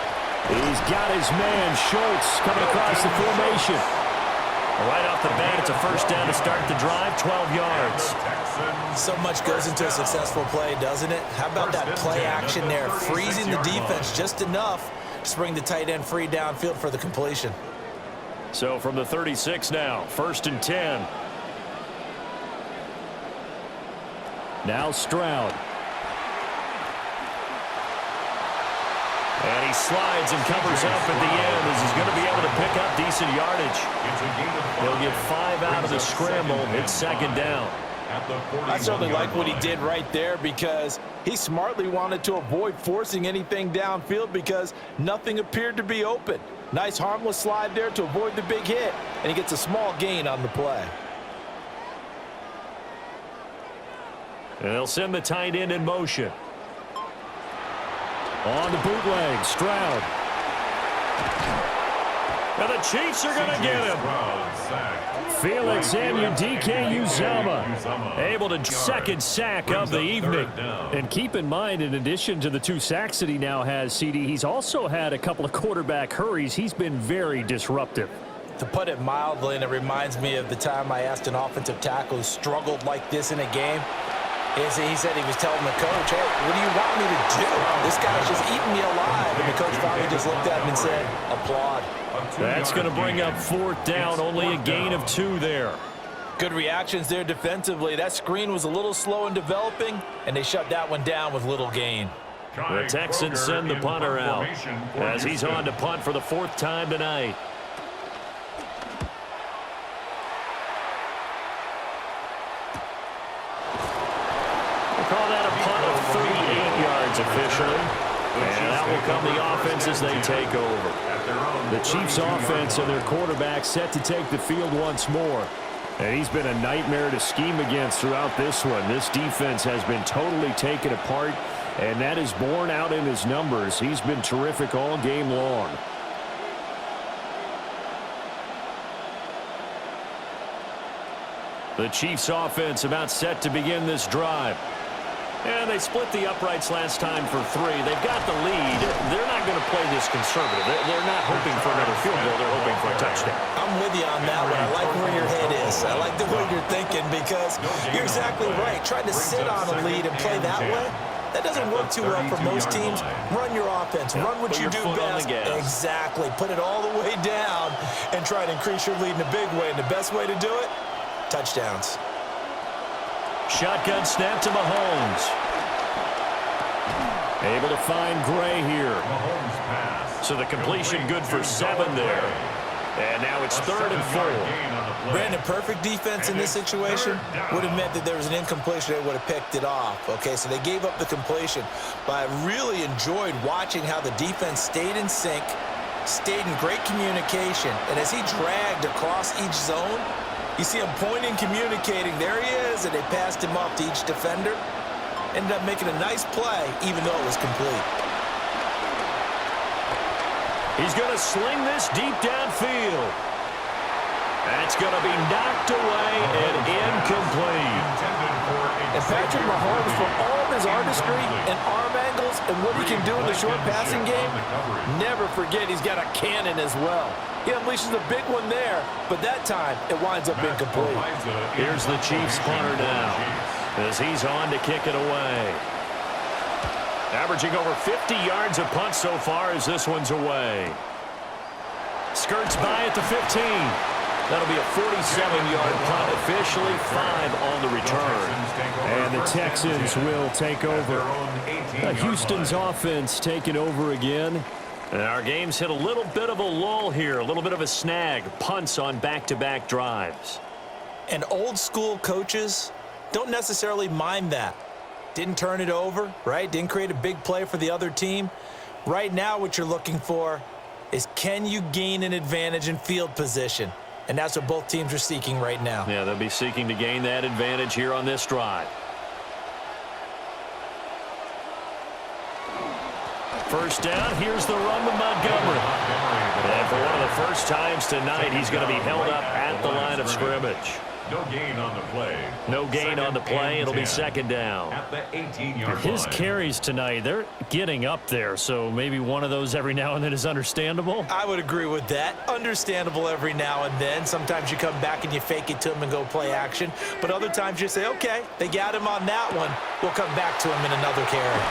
He's got his man, Schultz, coming across the formation. Right off the bat, it's a first down to start the drive, 12 yards. So much goes into a successful play, doesn't it? How about that play action there, freezing the defense just enough to bring the tight end free downfield for the completion. So from the 36 now, 1st and 10. Now Stroud. And he slides and covers up at the end as he's going to be able to pick up decent yardage. He'll get 5 out of the scramble. It's second down. I certainly like what he did right there because he smartly wanted to avoid forcing anything downfield because nothing appeared to be open. Nice harmless slide there to avoid the big hit, and he gets a small gain on the play. And they'll send the tight end in motion. On the bootleg, Stroud. And the Chiefs are going to get him. Felix Anudike-Uzomah able to second sack of the evening. And keep in mind, in addition to the 2 sacks that he now has, CD, he's also had a couple of quarterback hurries. He's been very disruptive. To put it mildly, and it reminds me of the time I asked an offensive tackle who struggled like this in a game. He said he was telling the coach, hey, what do you want me to do? This guy's just eating me alive. And the coach finally just looked at him and said, applaud. That's going to bring up 4th down, only a gain of 2 there. Good reactions there defensively. That screen was a little slow in developing, and they shut that one down with little gain. The Texans send the punter out as he's on to punt for the 4th time tonight. We'll call that a punt of 38 yards officially. And that will come the offense as they take over. The Chiefs' offense and their quarterback set to take the field once more. And he's been a nightmare to scheme against throughout this one. This defense has been totally taken apart, and that is borne out in his numbers. He's been terrific all game long. The Chiefs' offense about set to begin this drive. And they split the uprights last time for 3. They've got the lead. They're not going to play this conservative. They're not hoping for another field goal. They're hoping for a touchdown. I'm with you on that one. I like where your head is. I like the way you're thinking because you're exactly right. Trying to sit on a lead and play that way, that doesn't work too well for most teams. Run your offense. Run what you do best. Exactly. Put it all the way down and try to increase your lead in a big way. And the best way to do it, touchdowns. Shotgun snap to Mahomes. Able to find Gray here. So the completion good for 7 there. And now it's 3rd and 4. Brandon, perfect defense in this situation would have meant that there was an incompletion. They would have picked it off. Okay, so they gave up the completion. But I really enjoyed watching how the defense stayed in sync, stayed in great communication. And as he dragged across each zone, you see him pointing, communicating. There he is, and they passed him off to each defender. Ended up making a nice play, even though it was complete. He's going to sling this deep downfield. That's going to be knocked away and incomplete. And Patrick Mahomes, for all of his artistry and arm angles and what he can do in the short passing game, never forget he's got a cannon as well. He unleashes a big one there, but that time it winds up incomplete. Here's the Chiefs punter now as he's on to kick it away. Averaging over 50 yards a punt so far as this one's away. Skirts by at the 15. That'll be a 47-yard punt, officially 5 on the return. And the Texans will take over. Houston's offense taking over again. And our game's hit a little bit of a lull here, a little bit of a snag. Punts on back-to-back drives. And old-school coaches don't necessarily mind that. Didn't turn it over, right? Didn't create a big play for the other team. Right now what you're looking for is can you gain an advantage in field position? And that's what both teams are seeking right now. Yeah, they'll be seeking to gain that advantage here on this drive. First down, here's the run with Montgomery. And for one of the first times tonight, he's going to be held up at the line of scrimmage. No gain on the play. No gain on the play. It'll be 2nd down. At the 18-yard His line. carries tonight, they're getting up there, so maybe one of those every now and then is understandable. I would agree with that. Understandable every now and then. Sometimes you come back and you fake it to him and go play action. But other times you say, okay, they got him on that one. We'll come back to him in another carry.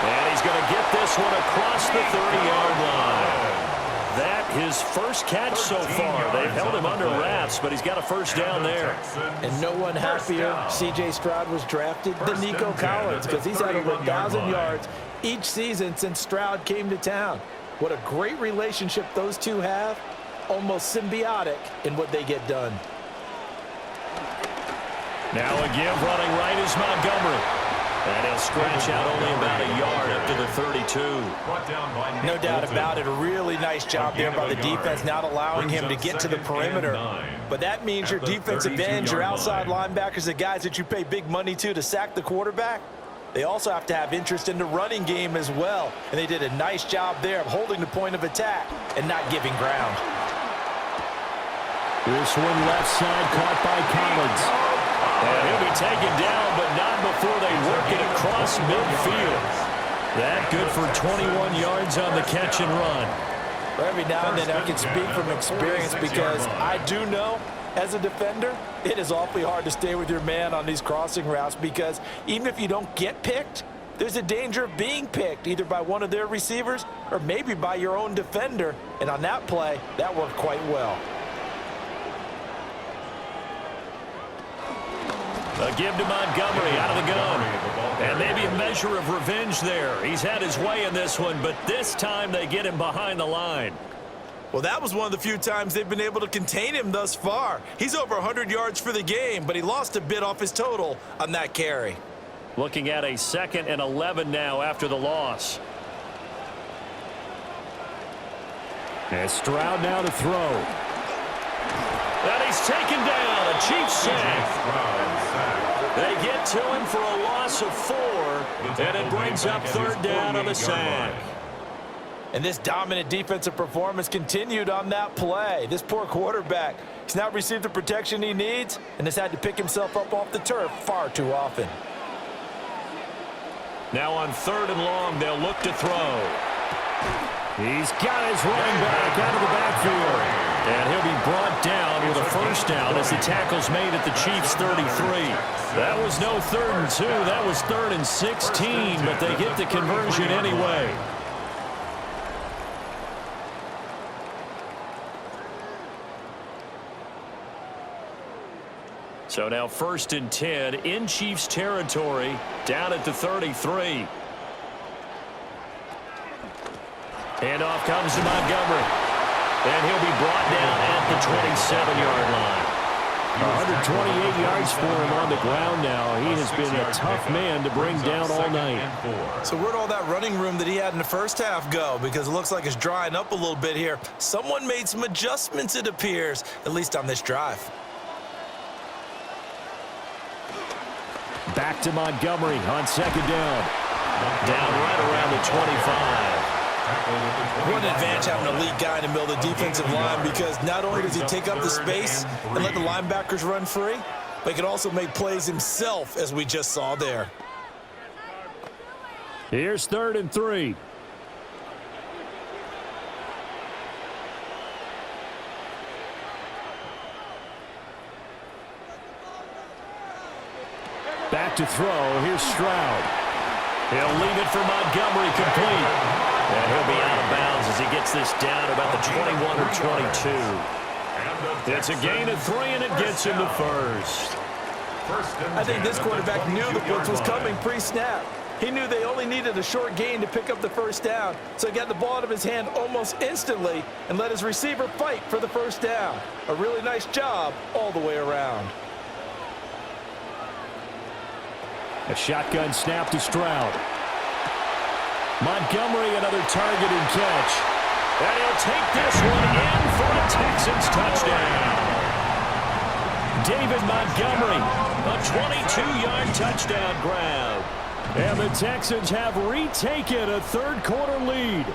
And he's going to get this one across the 30-yard line. That his first catch so far. They've held him under wraps, but he's got a first down there. And no one happier C.J. Stroud was drafted than Nico Collins because he's had over 1,000 yards each season since Stroud came to town. What a great relationship those two have. Almost symbiotic in what they get done. Now a give running right is Montgomery. And he'll scratch out only about a yard up to the 32. No doubt about it. A really nice job there by the defense, not allowing him to get to the perimeter. But that means your defensive ends, your outside linebackers, the guys that you pay big money to sack the quarterback, they also have to have interest in the running game as well. And they did a nice job there of holding the point of attack and not giving ground. This one left side caught by Collins. And he'll be taken down, but not before they work it across midfield. That good for 21 yards on the catch and run. Every now and then I can speak from experience because I do know as a defender, it is awfully hard to stay with your man on these crossing routes because even if you don't get picked, there's a danger of being picked either by one of their receivers or maybe by your own defender. And on that play, that worked quite well. A give to Montgomery out of the gun. And maybe a measure of revenge there. He's had his way in this one, but this time they get him behind the line. Well, that was one of the few times they've been able to contain him thus far. He's over 100 yards for the game, but he lost a bit off his total on that carry. Looking at a 2nd and 11 now after the loss. And Stroud now to throw. And he's taken down. A Chiefs sack. They get to him for a loss of 4, and it brings up 3rd down on the sack. And this dominant defensive performance continued on that play. This poor quarterback, he's not received the protection he needs and has had to pick himself up off the turf far too often. Now on 3rd and long, they'll look to throw. He's got his running back out of the backfield. And he'll be brought down with a 1st down as the tackle's made at the Chiefs' 33. That was no 3rd and 2. That was 3rd and 16, but they get the conversion anyway. So now 1st and 10 in Chiefs territory, down at the 33. Handoff comes to Montgomery. And he'll be brought down at the 27-yard line. 128 yards for him on the ground now. He has been a tough man to bring down all night. So where'd all that running room that he had in the first half go? Because it looks like it's drying up a little bit here. Someone made some adjustments, it appears, at least on this drive. Back to Montgomery on 2nd down. Down right around the 25. What an advantage having a lead guy in the middle of the defensive line, because not only does he take up the space and let the linebackers run free, but he can also make plays himself, as we just saw there. Here's 3rd and 3. Back to throw. Here's Stroud. He'll leave it for Montgomery complete. And he'll be out of bounds as he gets this down about the 21 or 22. It's a gain of 3, and it gets him to 1st. I think this quarterback knew the blitz was coming pre-snap. He knew they only needed a short gain to pick up the 1st down, so he got the ball out of his hand almost instantly and let his receiver fight for the 1st down. A really nice job all the way around. A shotgun snap to Stroud. Montgomery, another target and catch. And he'll take this one in for a Texans touchdown. David Montgomery, a 22-yard touchdown grab. And the Texans have retaken a 3rd quarter lead.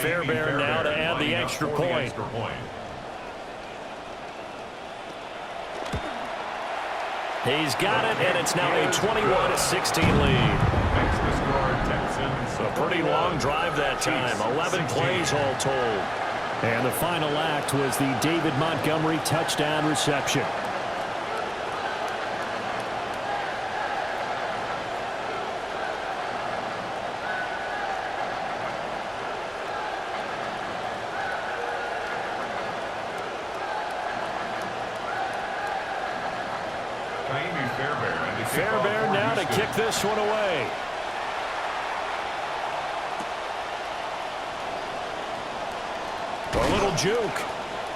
Fairbairn now to add the extra point. He's got it, and it's now a 21-16 lead. A pretty long drive that time, 11 plays all told. And the final act was the David Montgomery touchdown reception. Fairbairn now to kick this one away. A little juke.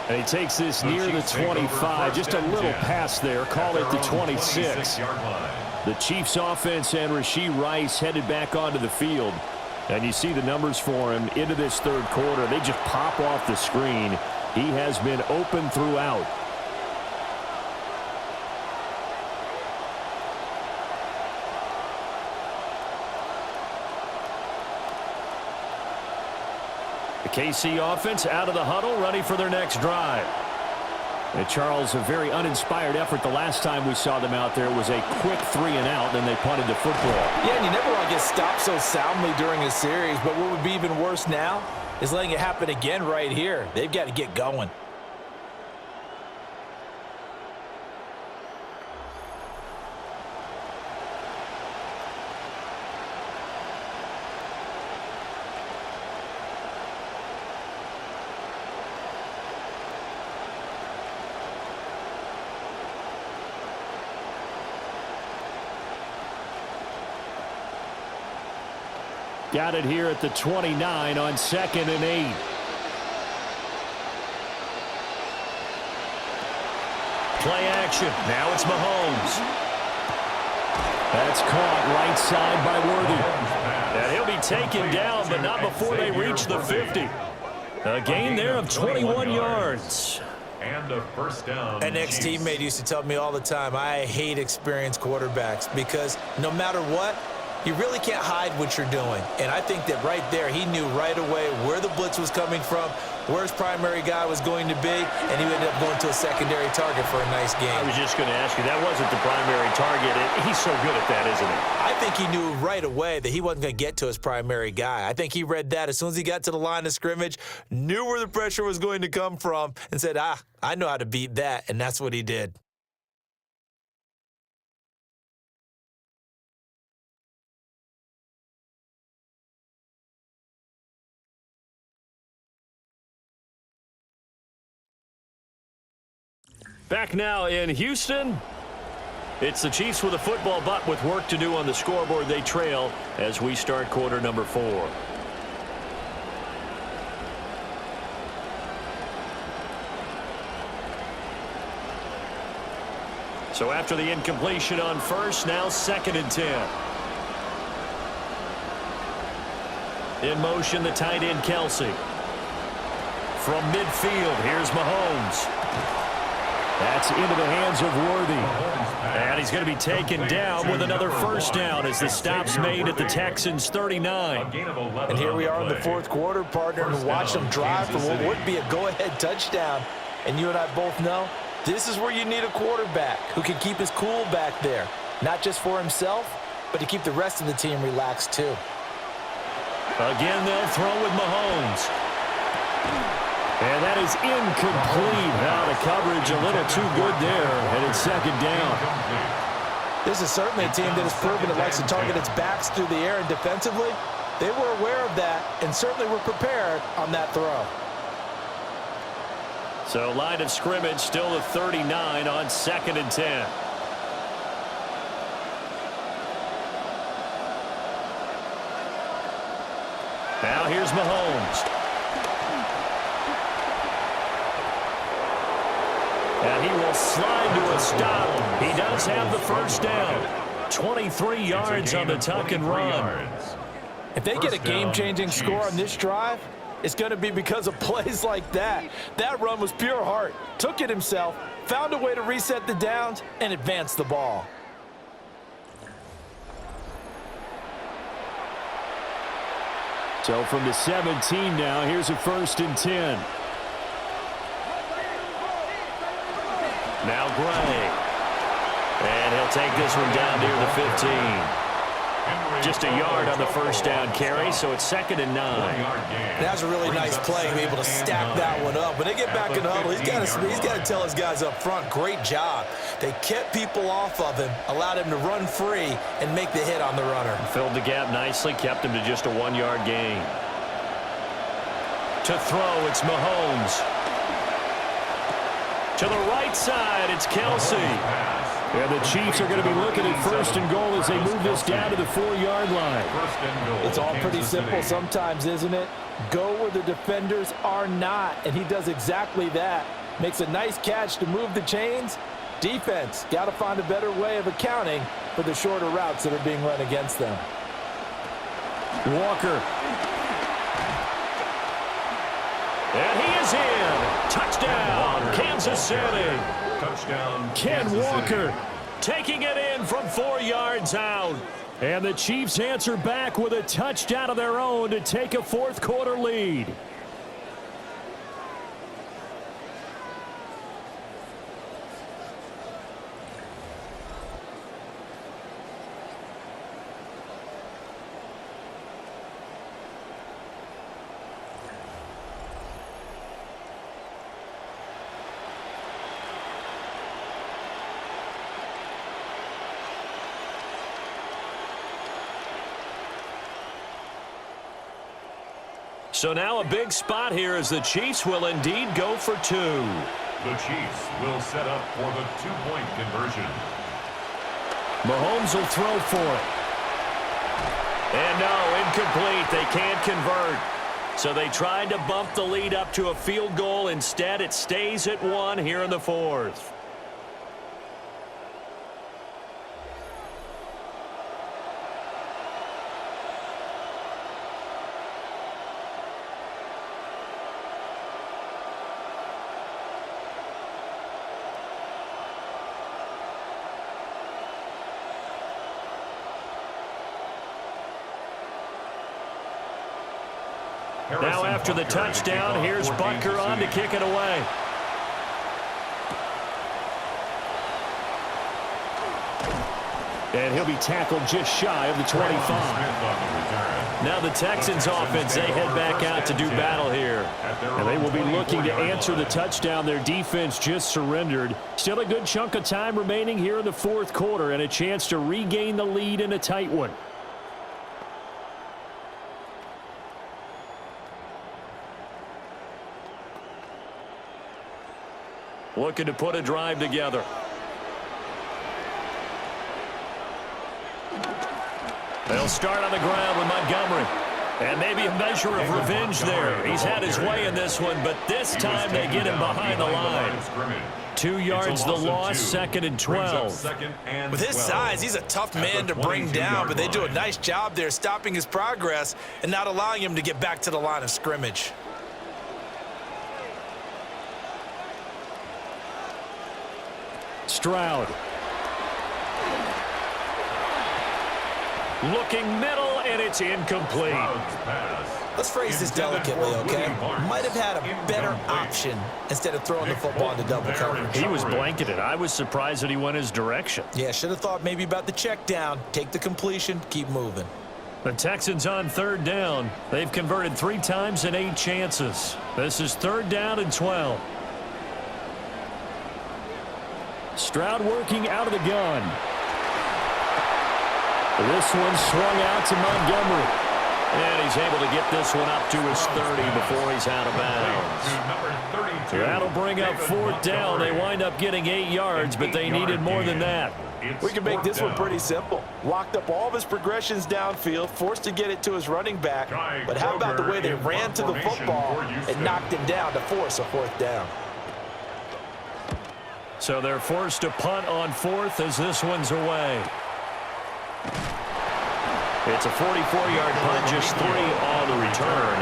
And he takes this near the 25, just a little pass there, call it the 26. The Chiefs offense and Rashee Rice headed back onto the field. And you see the numbers for him into this 3rd quarter. They just pop off the screen. He has been open throughout. The KC offense out of the huddle, ready for their next drive. And Charles, a very uninspired effort. The last time we saw them out there was a quick 3 and out, then they punted the football. Yeah, and you never want to get stopped so soundly during a series, but what would be even worse now is letting it happen again right here. They've got to get going. Got it here at the 29 on 2nd and 8. Play action. Now it's Mahomes. That's caught right side by Worthy. And he'll be taken down, but not before they reach the 50. A gain there of 21 yards. And a first down. An ex-teammate used to tell me all the time, I hate experienced quarterbacks because no matter what, you really can't hide what you're doing. And I think that right there, he knew right away where the blitz was coming from, where his primary guy was going to be, and he ended up going to a secondary target for a nice game. I was just going to ask you, that wasn't the primary target. He's so good at that, isn't he? I think he knew right away that he wasn't going to get to his primary guy. I think he read that as soon as he got to the line of scrimmage, knew where the pressure was going to come from, and said, I know how to beat that, and that's what he did. Back now in Houston. It's the Chiefs with a football, but with work to do on the scoreboard. They trail as we start quarter number 4. So after the incompletion on first, now 2nd and 10. In motion, the tight end, Kelsey. From midfield, here's Mahomes. That's into the hands of Worthy. And he's going to be taken down with another first down as the stop's made at the Texans' 39. And here we are in the 4th quarter, partner, and watch them drive for what would be a go-ahead touchdown. And you and I both know this is where you need a quarterback who can keep his cool back there, not just for himself, but to keep the rest of the team relaxed too. Again, they'll throw with Mahomes. And that is incomplete. Now the coverage a little too good there, and it's 2nd down. This is certainly a team that has proven it likes to target its backs through the air, and defensively, they were aware of that and certainly were prepared on that throw. So line of scrimmage still at 39 on 2nd and 10. Now here's Mahomes. And he will slide to a stop. He does have the first down. 23 yards on the tuck and run. If they get a game-changing score on this drive, it's going to be because of plays like that. That run was pure heart. Took it himself, found a way to reset the downs, and advance the ball. So from the 17 now, here's a 1st and 10. Now Gray. And he'll take this one down near the 15. Just a yard on the first down carry, so it's 2nd and 9. That's a really nice play, be able to stack that one up. When they get back in the huddle, he's got to tell his guys up front, great job. They kept people off of him, allowed him to run free and make the hit on the runner. Filled the gap nicely, kept him to just a 1-yard gain. To throw, it's Mahomes. To the right side, it's Kelsey. And the Chiefs are going to be looking at 1st and goal as they move this down to the 4-yard line. It's all pretty simple sometimes, isn't it? Go where the defenders are not, and he does exactly that. Makes a nice catch to move the chains. Defense, got to find a better way of accounting for the shorter routes that are being run against them. Walker. And he is in. Touchdown, Kansas City. Touchdown, Ken Walker taking it in from 4 yards out. And the Chiefs answer back with a touchdown of their own to take a 4th quarter lead. So now a big spot here as the Chiefs will indeed go for 2. The Chiefs will set up for the 2-point conversion. Mahomes will throw for it. And no, incomplete. They can't convert. So they tried to bump the lead up to a field goal. Instead, it stays at 1 here in the 4th. Now after the touchdown, here's Butker on to kick it away. And he'll be tackled just shy of the 25. Now the Texans offense, they head back out to do battle here. And they will be looking to answer the touchdown their defense just surrendered. Still a good chunk of time remaining here in the 4th quarter and a chance to regain the lead in a tight one. Looking to put a drive together. They'll start on the ground with Montgomery. And maybe a measure of revenge there. He's had his way in this one, but this time they get him behind the line. 2 yards the loss, 2nd and 12. With his size, he's a tough man to bring down, but they do a nice job there stopping his progress and not allowing him to get back to the line of scrimmage. Stroud. Looking middle, and it's incomplete. Let's phrase this delicately, okay? Might have had a better option instead of throwing the football into double coverage. He was blanketed. I was surprised that he went his direction. Yeah, should have thought maybe about the check down. Take the completion, keep moving. The Texans on 3rd down. They've converted 3 times in 8 chances. This is 3rd down and 12. Stroud working out of the gun. This one swung out to Montgomery. And he's able to get this one up to his 30 before he's out of bounds. That'll bring up 4th down. They wind up getting 8 yards, but they needed more than that. We can make this one pretty simple. Locked up all of his progressions downfield, forced to get it to his running back. But how about the way they ran to the football and knocked him down to force a 4th down? So they're forced to punt on 4th as this one's away. It's a 44-yard punt, just 3 on the return.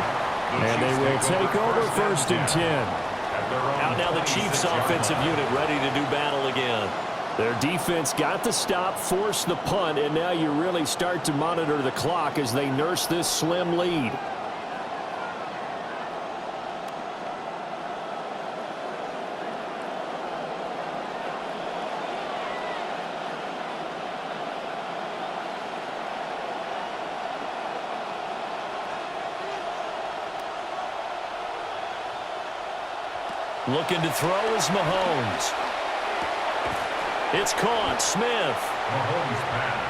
And they will take over 1st and 10. Out now the Chiefs offensive unit ready to do battle again. Their defense got the stop, forced the punt, and now you really start to monitor the clock as they nurse this slim lead. Looking to throw is Mahomes. It's caught. Smith.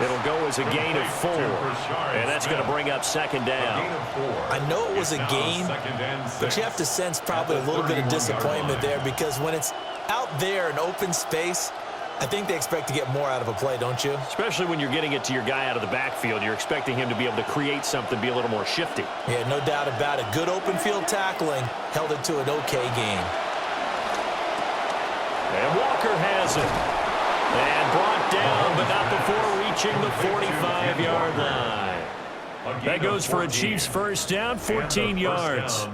It'll go as a gain of 4. And that's going to bring up 2nd down. I know it was a gain, but you have to sense probably a little bit of disappointment there because when it's out there in open space, I think they expect to get more out of a play, don't you? Especially when you're getting it to your guy out of the backfield. You're expecting him to be able to create something, be a little more shifty. Yeah, no doubt about it. Good open field tackling held it to an okay gain. And Walker has it. And brought down, but not before reaching the 45-yard line. That goes for a Chiefs 1st down, 14 yards.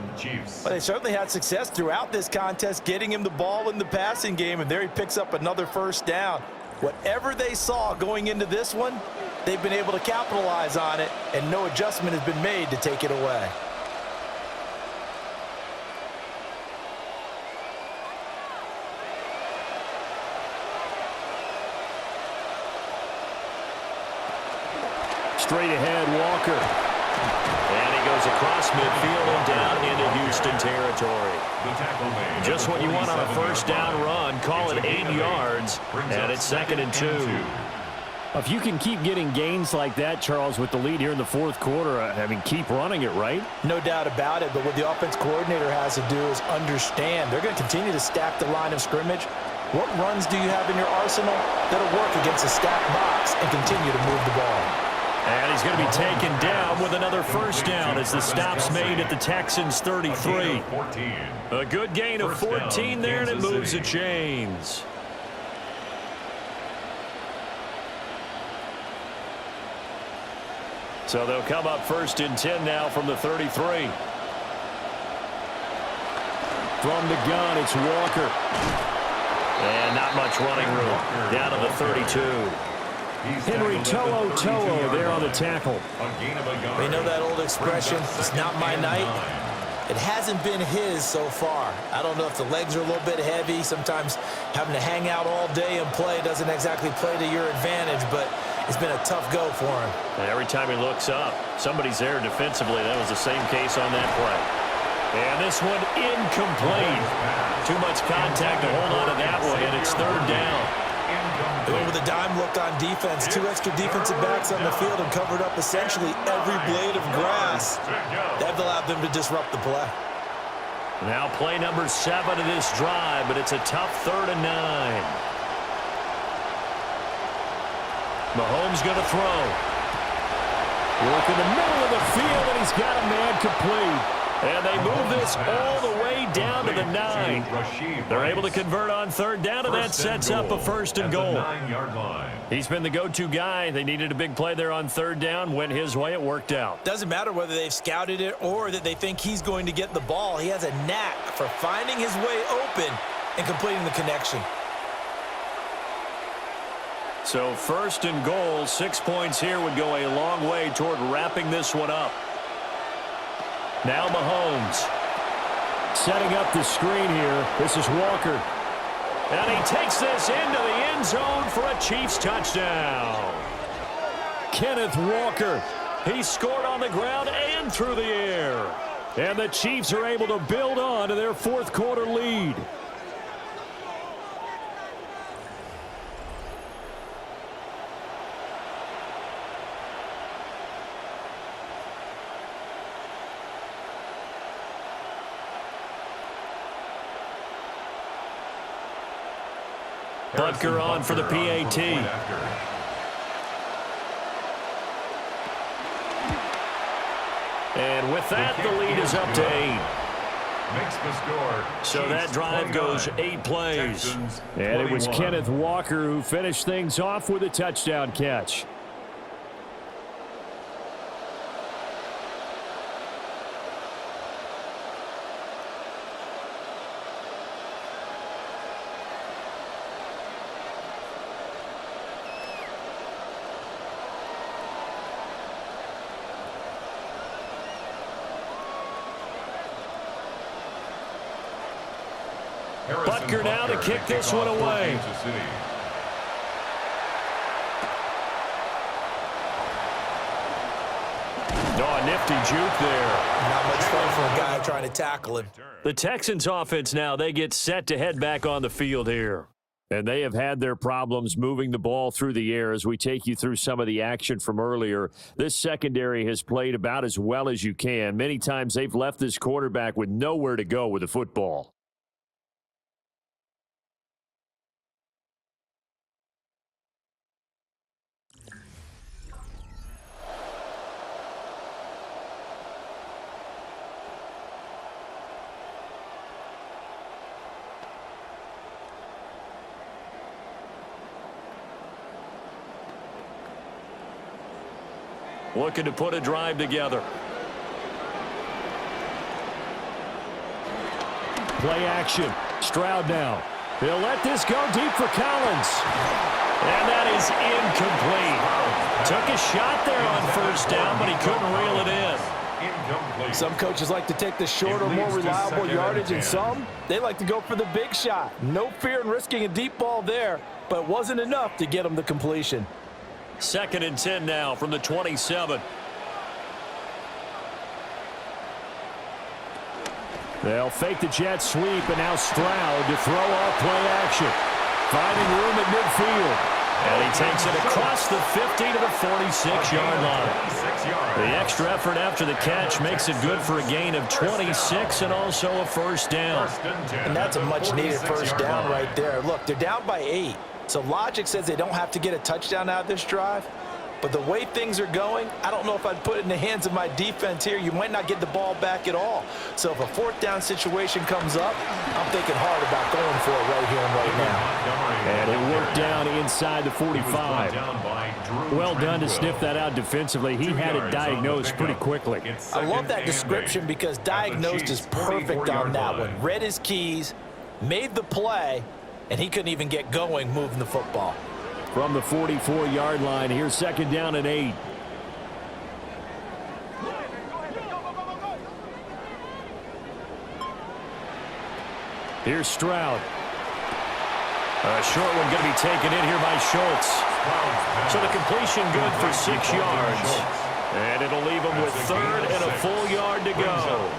Well, they certainly had success throughout this contest, getting him the ball in the passing game, and there he picks up another 1st down. Whatever they saw going into this one, they've been able to capitalize on it, and no adjustment has been made to take it away. Straight ahead, Walker. And he goes across midfield and down into Houston territory. Just what you want on a 1st down run. Call it 8 yards, and it's 2nd and 2. If you can keep getting gains like that, Charles, with the lead here in the fourth quarter, I mean, keep running it, right? No doubt about it, but what the offense coordinator has to do is understand. They're going to continue to stack the line of scrimmage. What runs do you have in your arsenal that'll work against a stacked box and continue to move the ball? And he's going to be taken down with another first down as the stop's made at the Texans' 33. A good gain of 14 there, and it moves the chains. So they'll come up first and 10 now from the 33. From the gun, it's Walker. And not much running room. Down to the 32. Henry To'o there on the tackle. We know that old expression, it's not my night. It hasn't been his so far. I don't know if the legs are a little bit heavy. Sometimes having to hang out all day and play doesn't exactly play to your advantage, but it's been a tough go for him. And every time he looks up, somebody's there defensively. That was the same case on that play. And this one incomplete. Too much contact to hold on to that one, and it's third down. With a dime look on defense, two extra defensive backs on the field and covered up essentially every blade of grass. That allowed them to disrupt the play. Now play number 7 of this drive, but it's a tough 3rd and 9. Mahomes going to throw. Work in the middle of the field, and he's got a man complete. And they move this all the way down to the 9. They're able to convert on 3rd down, and that sets up a 1st and goal. He's been the go-to guy. They needed a big play there on 3rd down. Went his way. It worked out. Doesn't matter whether they've scouted it or that they think he's going to get the ball. He has a knack for finding his way open and completing the connection. So 1st and goal, 6 points here would go a long way toward wrapping this one up. Now Mahomes. Setting up the screen here. This is Walker. And he takes this into the end zone for a Chiefs touchdown. Kenneth Walker. He scored on the ground and through the air. And the Chiefs are able to build on to their fourth quarter lead. Butker on for the PAT. And with that, the lead is up to 8. So that drive goes 8 plays. And it was Kenneth Walker who finished things off with a touchdown catch. Butker now to kick this one away. Oh, nifty juke there. Not much fun for a guy trying to tackle him. The Texans offense now, they get set to head back on the field here. And they have had their problems moving the ball through the air as we take you through some of the action from earlier. This secondary has played about as well as you can. Many times they've left this quarterback with nowhere to go with the football. Looking to put a drive together. Play action. Stroud now. He'll let this go deep for Collins. And that is incomplete. Took a shot there on 1st down, but he couldn't reel it in. Some coaches like to take the shorter, more reliable yardage, and some, they like to go for the big shot. No fear in risking a deep ball there, but it wasn't enough to get them the completion. 2nd and 10 now from the 27. They'll fake the jet sweep, and now Stroud to throw off play action. Finding room at midfield. And he takes it across the 50 to the 46-yard line. The extra effort after the catch makes it good for a gain of 26 and also a first down. And that's a much-needed first down right there. Look, they're down by 8. So logic says they don't have to get a touchdown out of this drive. But the way things are going, I don't know if I'd put it in the hands of my defense here. You might not get the ball back at all. So if a fourth down situation comes up, I'm thinking hard about going for it right here and right now. And it worked down inside the 45. Well done to sniff that out defensively. He had it diagnosed pretty quickly. I love that description because diagnosed is perfect on that one. Read his keys, made the play, and he couldn't even get going moving the football. From the 44-yard line, here's second down and 8. Here's Stroud. A short one going to be taken in here by Schultz. So the completion good for 6 yards. And it'll leave him with third and a full yard to go.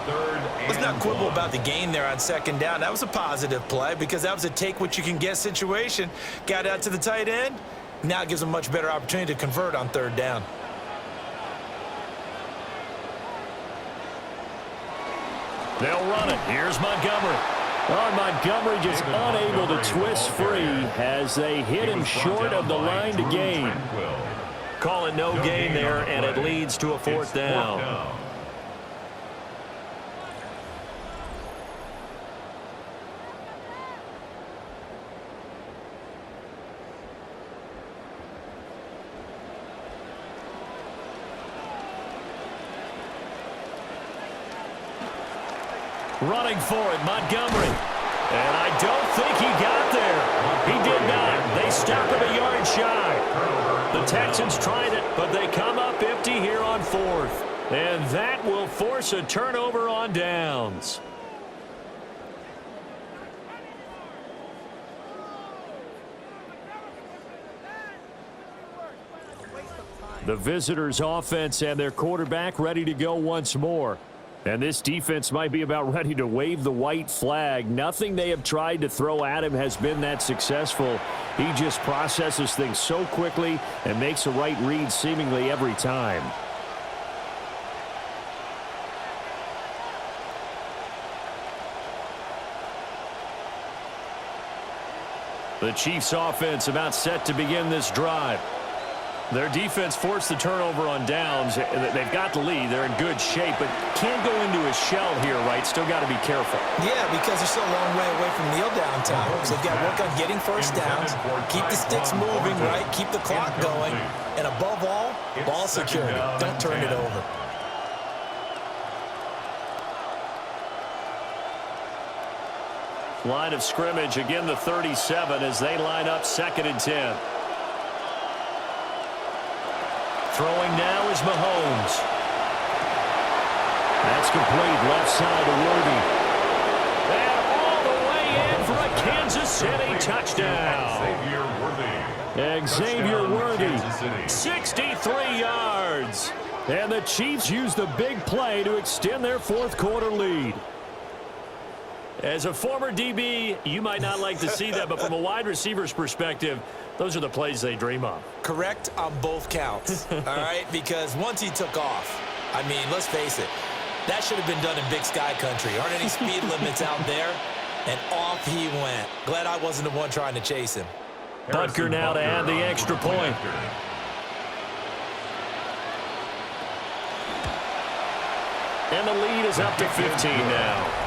Let's not quibble about the gain there on second down. That was a positive play because that was a take-what-you-can-get situation. Got out to the tight end. Now it gives them a much better opportunity to convert on third down. They'll run it. Here's Montgomery. Montgomery just unable to twist free as they hit him short of the line to gain. Call it no gain there, and it leads to a fourth down. Running for it, Montgomery. And I don't think he got there. He did not. They stop him a yard shy. The Texans tried it, but they come up empty here on fourth. And that will force a turnover on downs. The visitors' offense and their quarterback ready to go once more. And this defense might be about ready to wave the white flag. Nothing they have tried to throw at him has been that successful. He just processes things so quickly and makes a right read seemingly every time. The Chiefs' offense about set to begin this drive. Their defense forced the turnover on downs. They've got the lead. They're in good shape, but can't go into a shell here, right? Still got to be careful. Yeah, because they're still a long way away from kneel down time. So they've got to work on getting first downs, keep the sticks moving, right? Keep the clock going. And above all, ball security. Don't turn it over. Line of scrimmage, again the 37 as they line up 2nd and 10. Throwing now is Mahomes. That's complete. Left side to Worthy. And all the way in for a Kansas City touchdown. Xavier Worthy, 63 yards. And the Chiefs use the big play to extend their fourth quarter lead. As a former DB, you might not like to see that, but from a wide receiver's perspective, those are the plays they dream of. Correct on both counts, all right? Because once he took off, I mean, let's face it, that should have been done in Big Sky Country. Aren't any speed limits out there? And off he went. Glad I wasn't the one trying to chase him. Butker now to add the extra point. And the lead is up to 15 now.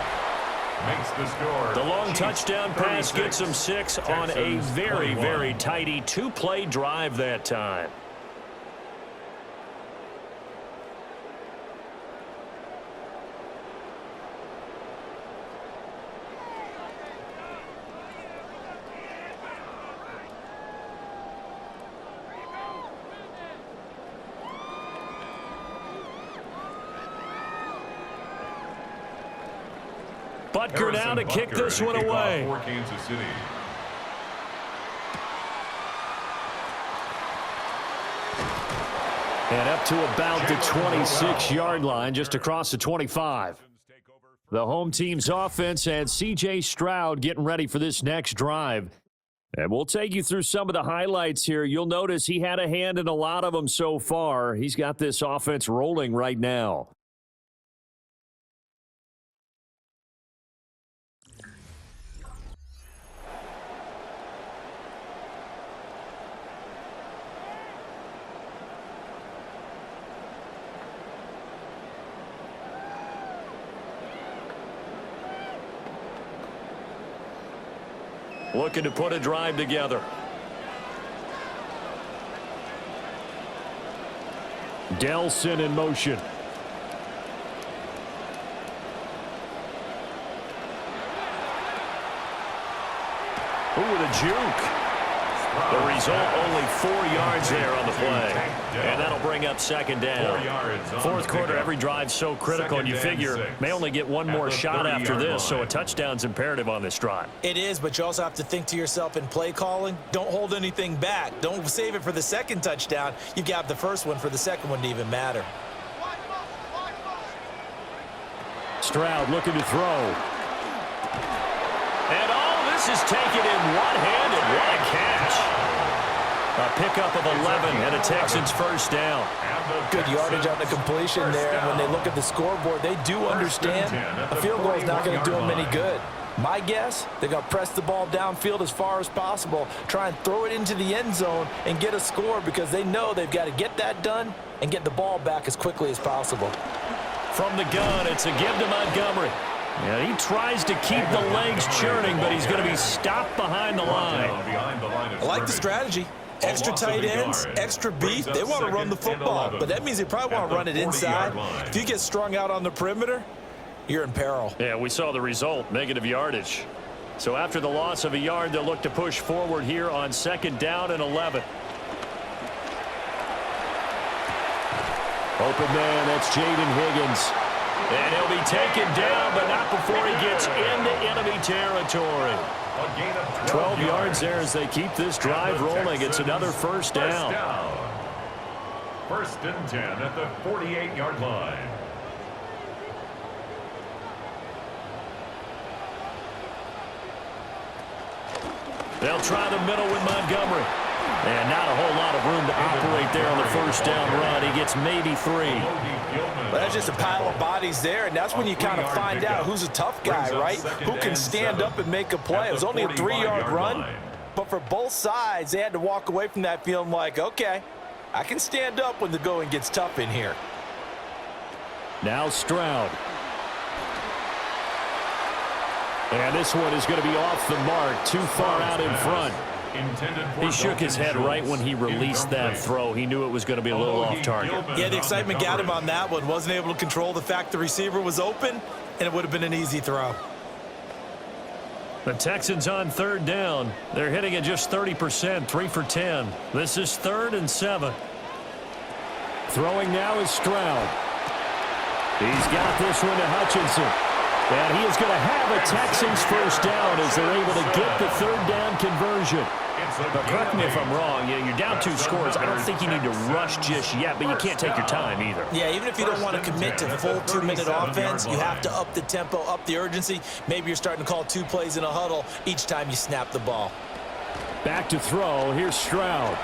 The long touchdown pass gets them 6 on a very, very tidy 2-play drive that time. Butker now to kick this one away. And up to about the 26-yard line, just across the 25. The home team's offense and C.J. Stroud getting ready for this next drive. And we'll take you through some of the highlights here. You'll notice he had a hand in a lot of them so far. He's got this offense rolling right now. Looking to put a drive together. Delson in motion. Ooh, with a juke. The result, only 4 yards there on the play. And that'll bring up second down. Fourth quarter, every drive's so critical, and you figure may only get one more shot after this, so a touchdown's imperative on this drive. It is, but you also have to think to yourself in play calling, don't hold anything back. Don't save it for the second touchdown. You got the first one for the second one to even matter. Stroud looking to throw. And all this is taken in one-handed. What a catch. A pickup of 11 and a Texans first down. Good yardage on the completion there. And when they look at the scoreboard, they do understand a field goal is not going to do them any good. My guess, they're going to press the ball downfield as far as possible, try and throw it into the end zone and get a score because they know they've got to get that done and get the ball back as quickly as possible. From the gun, it's a give to Montgomery. Yeah, he tries to keep the legs churning, but he's going to be stopped behind the line. I like the strategy. Extra tight ends, extra beef. They want to run the football, but that means they probably want to run it inside. If you get strung out on the perimeter, you're in peril. Yeah, we saw the result, negative yardage. So after the loss of a yard, they'll look to push forward here on second down and 11. Open man, that's Jaden Higgins. And he'll be taken down, but not before he gets into enemy territory. 12 yards there as they keep this drive rolling. It's another first down. First and 10 at the 48-yard line. They'll try the middle with Montgomery. And not a whole lot of room to operate there on the first down run. He gets maybe 3. But that's just a pile of bodies there, and that's when you kind of find out who's a tough guy, right? Who can stand up and make a play. It was only a 3-yard run, but for both sides, they had to walk away from that feeling like, okay, I can stand up when the going gets tough in here. Now Stroud. And this one is going to be off the mark, too far out in front. He shook his head right when he released that throw. He knew it was going to be a little off target. Yeah, the excitement got him on that one. Wasn't able to control the fact the receiver was open, and it would have been an easy throw. The Texans on third down. They're hitting at just 30%, 3 for 10. This is 3rd and 7. Throwing now is Stroud. He's got this one to Hutchinson. And he is going to have a Texans first down as they're able to get the third down conversion. But correct me if I'm wrong. You're down 2 scores. I don't think you need to rush just yet, but you can't take your time either. Yeah, even if you don't want to commit to full 2-minute offense, you have to up the tempo, up the urgency. Maybe you're starting to call 2 plays in a huddle each time you snap the ball. Back to throw. Here's Stroud.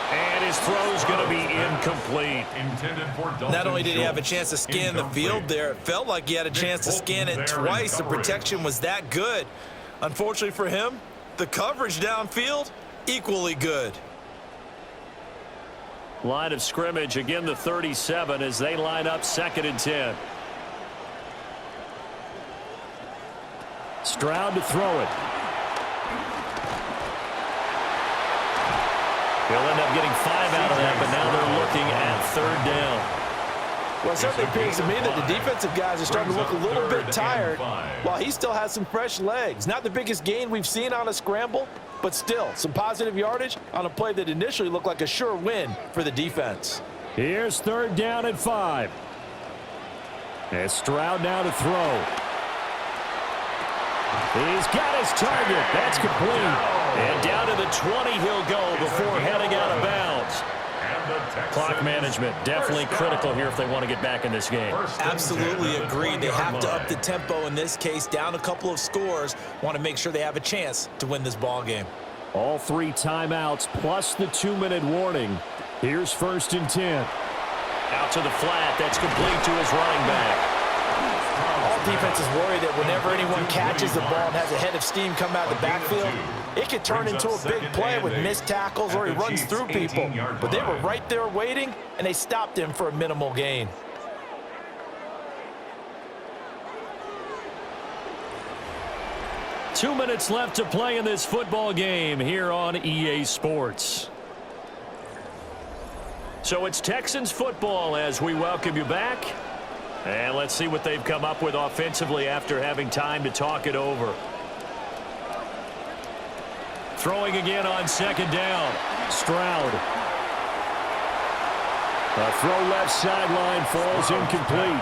And his throw's going to be incomplete. Not only did he have a chance to scan the field there, it felt like he had a chance to scan it twice. The protection was that good. Unfortunately for him, the coverage downfield, equally good. Line of scrimmage, again the 37 as they line up 2nd and 10. Stroud to throw it. He'll end up getting 5 out of that, but now they're looking at 3rd down. Well, it certainly appears to me that the defensive guys are starting to look a little bit tired while he still has some fresh legs. Not the biggest gain we've seen on a scramble, but still some positive yardage on a play that initially looked like a sure win for the defense. Here's 3rd down and 5. And Stroud now to throw. He's got his target. That's complete. And down to the 20 he'll go before heading out of bounds. Clock management, definitely critical here if they want to get back in this game. Absolutely agreed. They have to up the tempo in this case, down a couple of scores. Want to make sure they have a chance to win this ball game. All 3 timeouts plus the 2-minute warning. Here's 1st and 10. Out to the flat. That's complete to his running back. All defenses worry that whenever anyone catches the ball and has a head of steam come out of the backfield, it could turn into a big play with missed tackles or he runs through people. But they were right there waiting, and they stopped him for a minimal gain. Two minutes left to play in this football game here on EA Sports. So it's Texans football as we welcome you back. And let's see what they've come up with offensively after having time to talk it over. Throwing again on 2nd down. Stroud. A throw left sideline falls incomplete.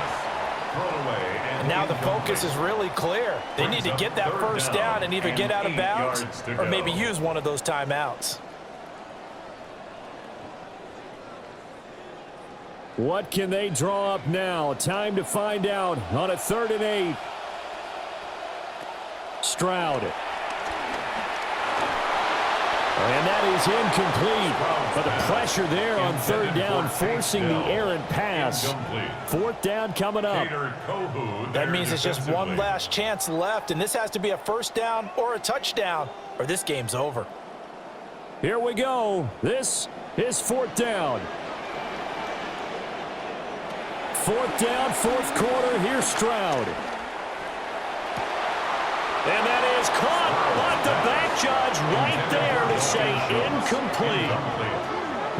And now the focus is really clear. They need to get that 1st down and either get out of bounds or maybe use one of those timeouts. What can they draw up now? Time to find out on a 3rd and 8. Stroud. And that is incomplete. But the pressure there on 3rd down, forcing the errant pass. 4th down coming up. That means it's just one last chance left, and this has to be a 1st down or a touchdown, or this game's over. Here we go. This is 4th down. 4th down, 4th quarter. Here's Stroud. And that is caught. But the back judge right there to say incomplete.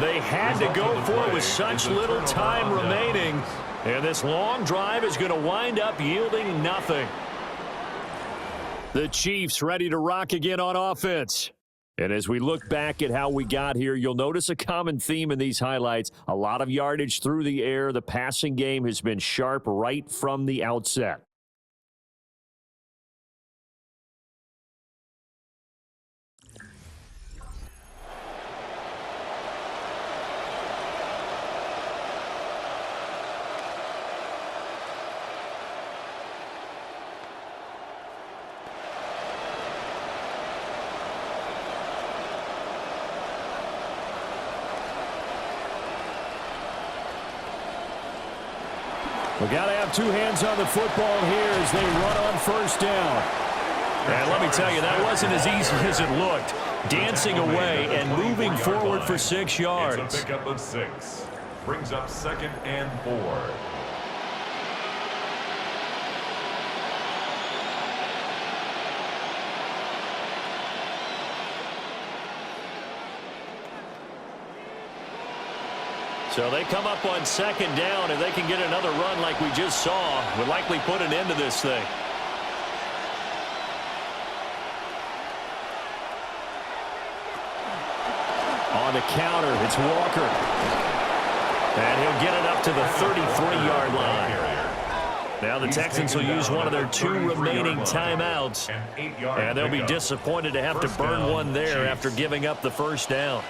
They had to go for it with such little time remaining. And this long drive is going to wind up yielding nothing. The Chiefs ready to rock again on offense. And as we look back at how we got here, you'll notice a common theme in these highlights. A lot of yardage through the air. The passing game has been sharp right from the outset. We got to have 2 hands on the football here as they run on 1st down. And let me tell you, that wasn't as easy as it looked. Dancing away and moving forward for 6 yards. It's a pickup of 6. Brings up 2nd and 4. So they come up on 2nd down, and they can get another run like we just saw. Would likely put an end to this thing. On the counter, it's Walker. And he'll get it up to the 33-yard line. Now the Texans will use one of their 2 remaining timeouts. And they'll be disappointed to have to burn one there after giving up the 1st down.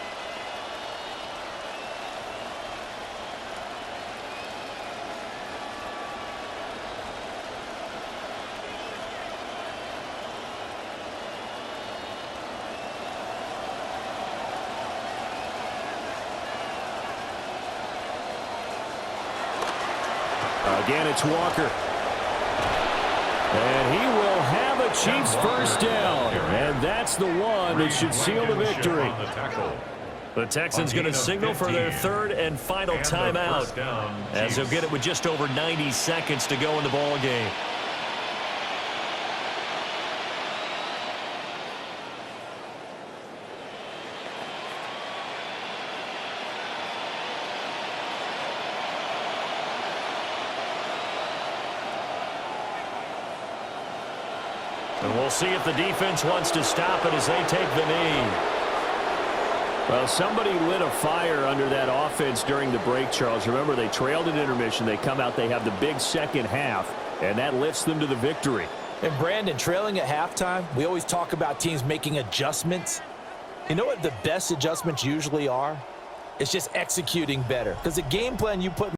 Again, it's Walker. And he will have a Chiefs 1st down. And that's the one that should seal the victory. The Texans going to signal for their 3rd and final timeout, as they'll get it with just over 90 seconds to go in the ball game. And we'll see if the defense wants to stop it as they take the knee. Well, somebody lit a fire under that offense during the break, Charles. Remember, they trailed at intermission. They come out, they have the big 2nd half, and that lifts them to the victory. And Brandon, trailing at halftime, we always talk about teams making adjustments. You know what the best adjustments usually are? It's just executing better. Because the game plan you put